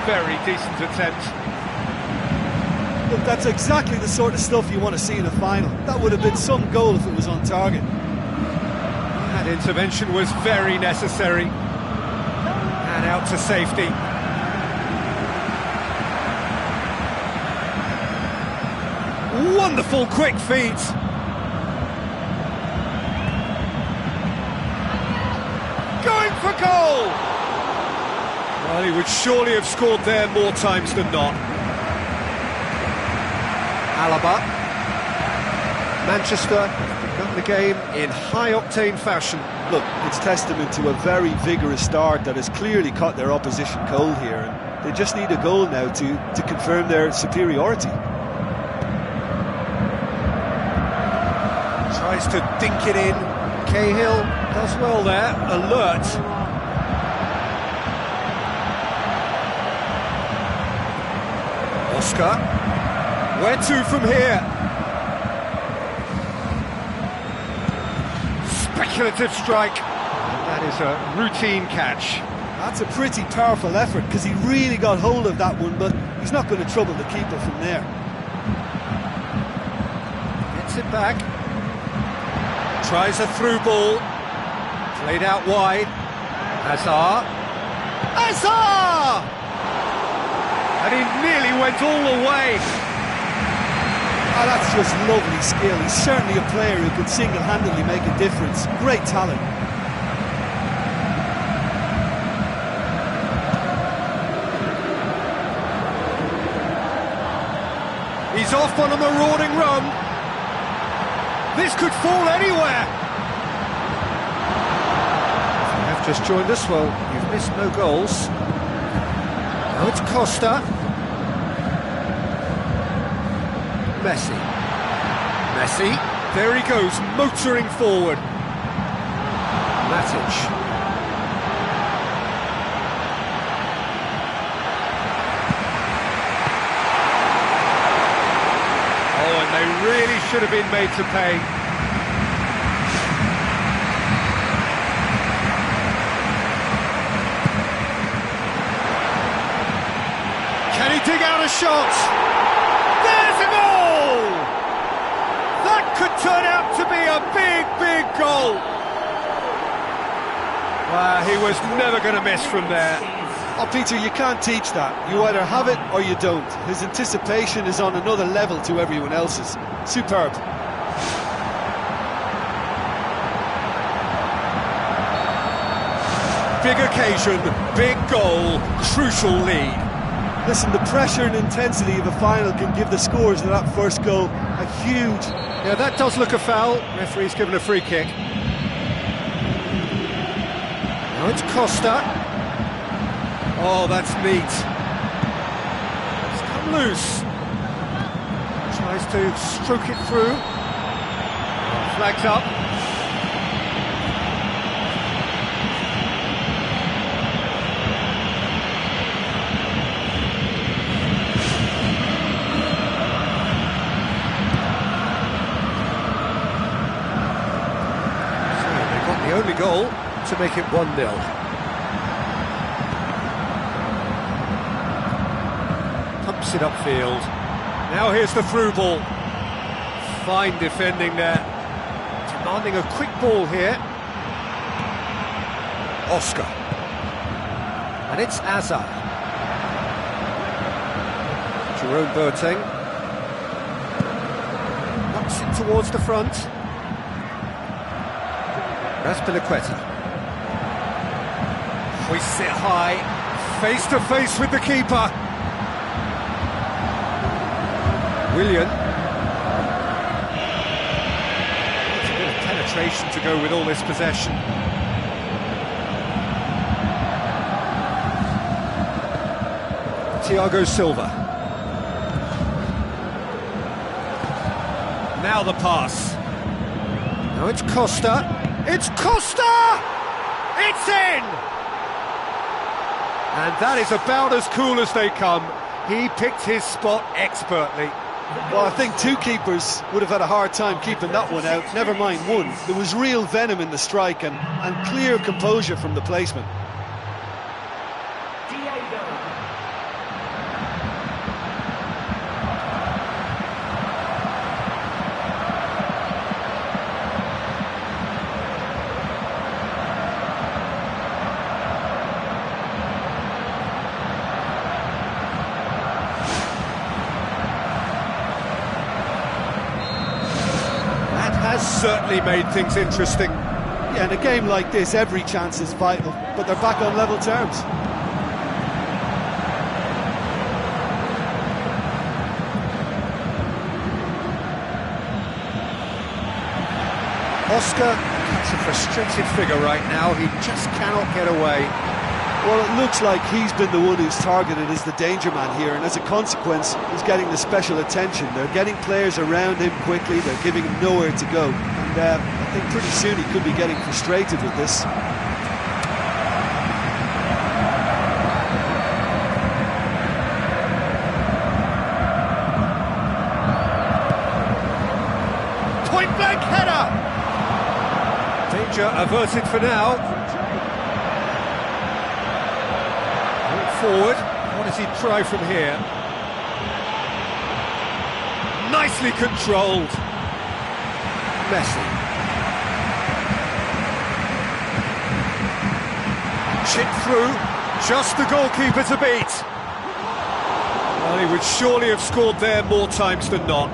very decent attempt. Look, that's exactly the sort of stuff you want to see in a final. That would have been some goal if it was on target. That intervention was very necessary. And out to safety. Wonderful quick feet. Going for goal! Well, he would surely have scored there more times than not. Alaba. Manchester have begun the game in high-octane fashion. Look, it's testament to a very vigorous start that has clearly caught their opposition cold here, and they just need a goal now to confirm their superiority. Tries to dink it in. Cahill does well there, alert. Oscar, where to from here? Speculative strike, and that is a routine catch. That's a pretty powerful effort, because he really got hold of that one, but he's not going to trouble the keeper from there. Gets it back. Tries a through ball. Played out wide. Hazard. Hazard! And he nearly went all the way. Oh, that's just lovely skill. He's certainly a player who could single-handedly make a difference. Great talent. He's off on a marauding run. This could fall anywhere. If you have just joined us, well, you've missed no goals. Now it's Costa. Messi. Messi. There he goes, motoring forward. Matic. They really should have been made to pay. Can he dig out a shot? There's a goal! That could turn out to be a big, big goal. Well, he was never going to miss from there. Oh, Peter, you can't teach that. You either have it or you don't. His anticipation is on another level to everyone else's. Superb. Big occasion, big goal, crucial lead. Listen, the pressure and intensity of a final can give the scorers of that first goal a huge... Yeah, that does look a foul. Referee's given a free kick. Now it's Costa. Oh, that's neat. It's come loose. Tries to stroke it through. Flags up. So they got the only goal to make it 1-0. Pumps it upfield. Now here's the through ball. Fine defending there. Demanding a quick ball here. Oscar. And it's Hazard. Jerome Boateng. Knocks it towards the front. Raspilicueta. Hoists it high. Face to face with the keeper. Willian. It's a bit of penetration to go with all this possession. Thiago Silva. Now the pass. Now it's Costa. It's Costa! It's in! And that is about as cool as they come. He picked his spot expertly. Well, I think two keepers would have had a hard time keeping that one out, never mind one. There was real venom in the strike and clear composure from the placement. has certainly made things interesting. Yeah, in a game like this, every chance is vital, but they're back on level terms. Oscar, that's a frustrated figure right now. He just cannot get away. Well, it looks like he's been the one who's targeted as the danger man here, and as a consequence, he's getting the special attention. They're getting players around him quickly, they're giving him nowhere to go. And I think pretty soon he could be getting frustrated with this. Point-blank header! Danger averted for now. Forward, what does he try from here? Nicely controlled. Messi. Chip through, just the goalkeeper to beat. Well, he would surely have scored there more times than not.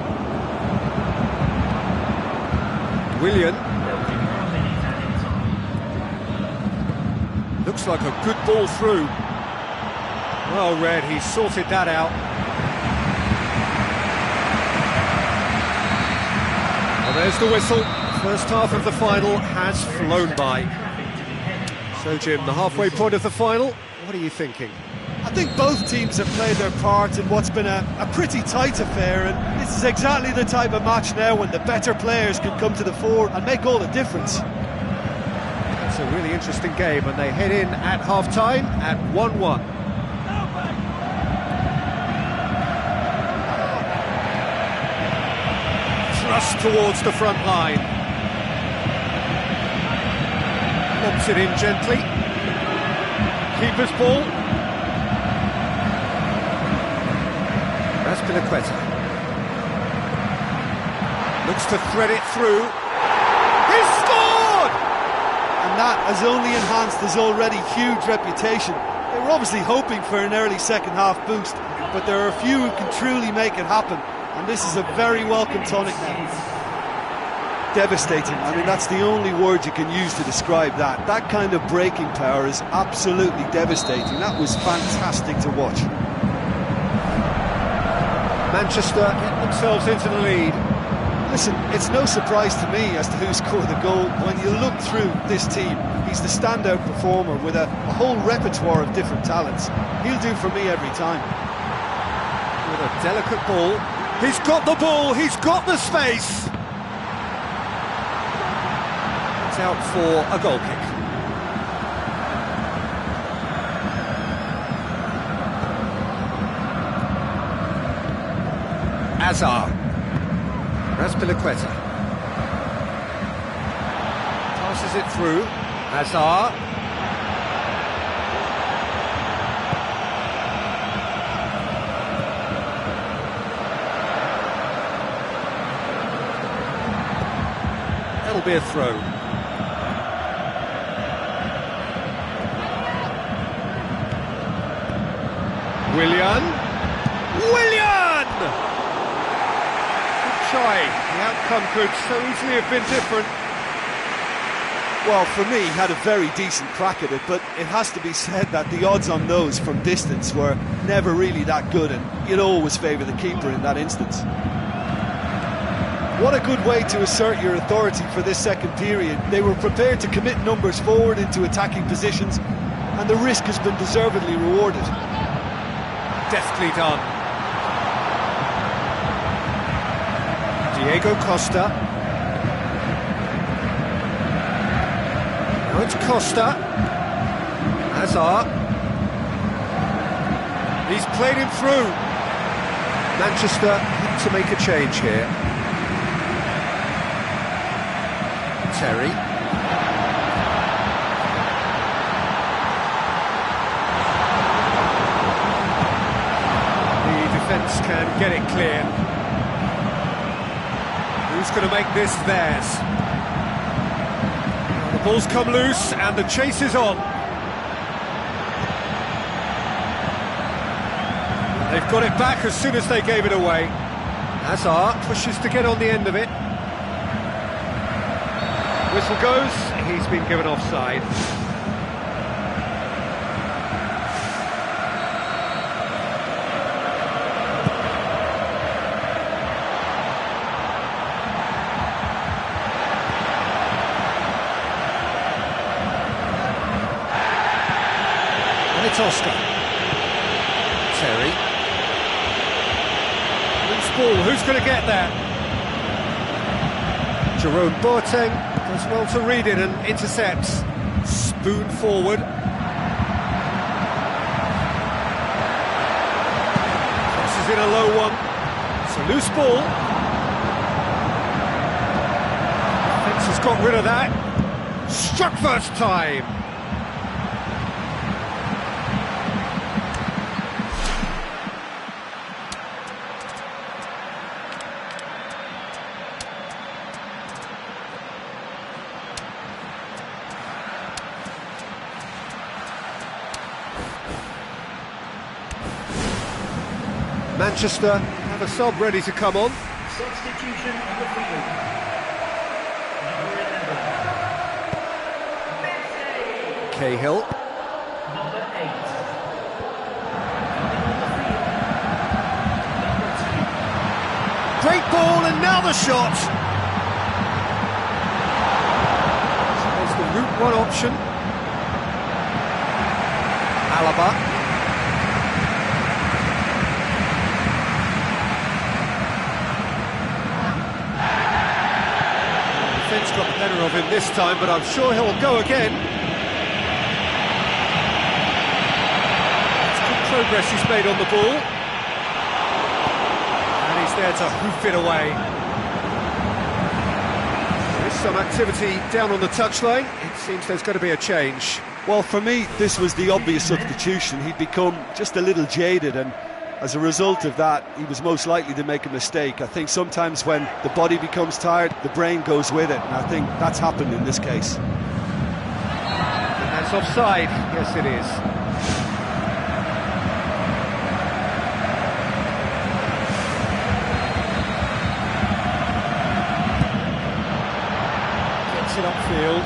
Willian. Looks like a good ball through. Well read, he sorted that out. Well, there's the whistle. First half of the final has flown by. So, Jim, the halfway point of the final, what are you thinking? I think both teams have played their part in what's been a pretty tight affair, and this is exactly the type of match now when the better players can come to the fore and make all the difference. It's a really interesting game, and they head in at half-time at 1-1. Thrust towards the front line. Lobs it in gently. Keeper's ball. Azpilicueta. Looks to thread it through. He scored! And that has only enhanced his already huge reputation. They were obviously hoping for an early second-half boost, but there are a few who can truly make it happen. And this is a very welcome tonic now. Devastating. I mean, that's the only word you can use to describe that. That kind of breaking power is absolutely devastating. That was fantastic to watch. Manchester get themselves into the lead. Listen, it's no surprise to me as to who scored the goal. When you look through this team, he's the standout performer with a whole repertoire of different talents. He'll do for me every time. With a delicate ball. He's got the ball, he's got the space. It's out for a goal kick. Azar. Azpilicueta. Passes it through. Azar. That'll be a throw. Willian! Good try. The outcome could so easily have been different. Well, for me, he had a very decent crack at it, but it has to be said that the odds on those from distance were never really that good, and you'd always favour the keeper in that instance. What a good way to assert your authority for this second period. They were prepared to commit numbers forward into attacking positions, and the risk has been deservedly rewarded. Deftly done. Diego Costa. Now it's Costa. Hazard. He's played him through. Manchester had to make a change here. Terry. The defence can get it clear. Who's going to make this theirs? The ball's come loose and the chase is on. They've got it back as soon as they gave it away. Hazard pushes to get on the end of it. Whistle goes, he's been given offside. And it's Oscar. Terry. Loose ball, who's going to get there? Jerome Boateng does well to read it and intercepts. Spoon forward. Crosses in a low one. It's a loose ball. Defence has got rid of that. Struck first time. Manchester have a sub ready to come on. Substitution on the field. Number 11. Cahill. Number 8. Great ball, and now the shot. So there's the route one option. Alaba. Defence got the better of him this time, but I'm sure he'll go again. It's good progress he's made on the ball. And he's there to hoof it away. There is some activity down on the touchline. It seems there's going to be a change. Well, for me, this was the obvious substitution. He'd become just a little jaded, and as a result of that, he was most likely to make a mistake. I think sometimes when the body becomes tired, the brain goes with it, and I think that's happened in this case. And that's offside. Yes, it is. Gets it upfield.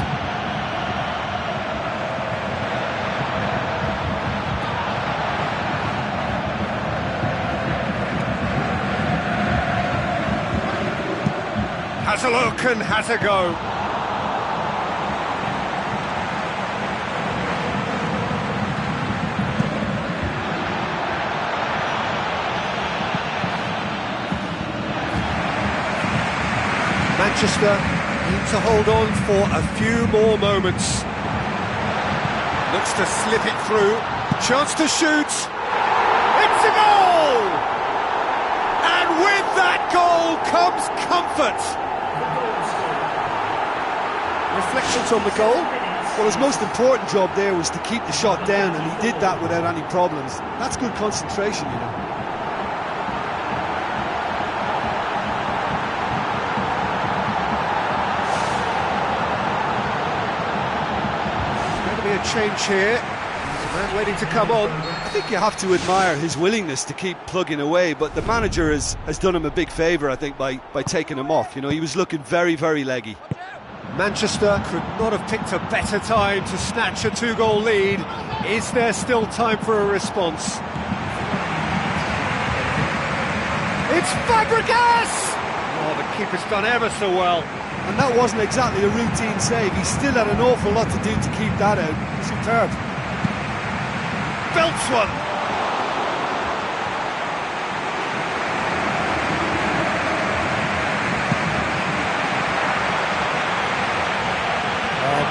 Has a look and has a go. Manchester need to hold on for a few more moments. Looks to slip it through. Chance to shoot. It's a goal! And with that goal comes comfort. Reflections on the goal? Well, his most important job there was to keep the shot down, and he did that without any problems. That's good concentration, you know. There's going to be a change here. There's a man waiting to come on. I think you have to admire his willingness to keep plugging away, but the manager has done him a big favour, I think, by taking him off. You know, he was looking very, very leggy. Manchester could not have picked a better time to snatch a two-goal lead. Is there still time for a response? It's Fabregas! Oh, the keeper's done ever so well. And that wasn't exactly a routine save. He still had an awful lot to do to keep that out. Superb. Belts one!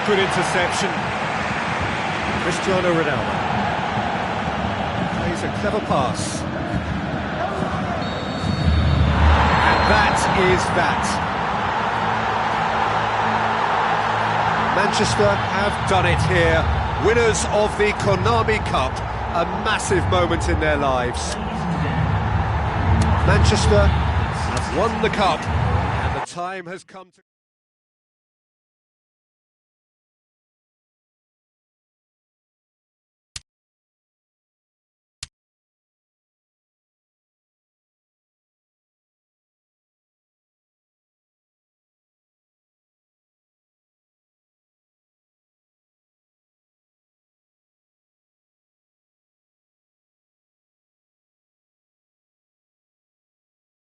Good interception. Cristiano Ronaldo plays a clever pass. And that is that. Manchester have done it here. Winners of the Konami Cup. A massive moment in their lives. Manchester have won the cup, and the time has come to...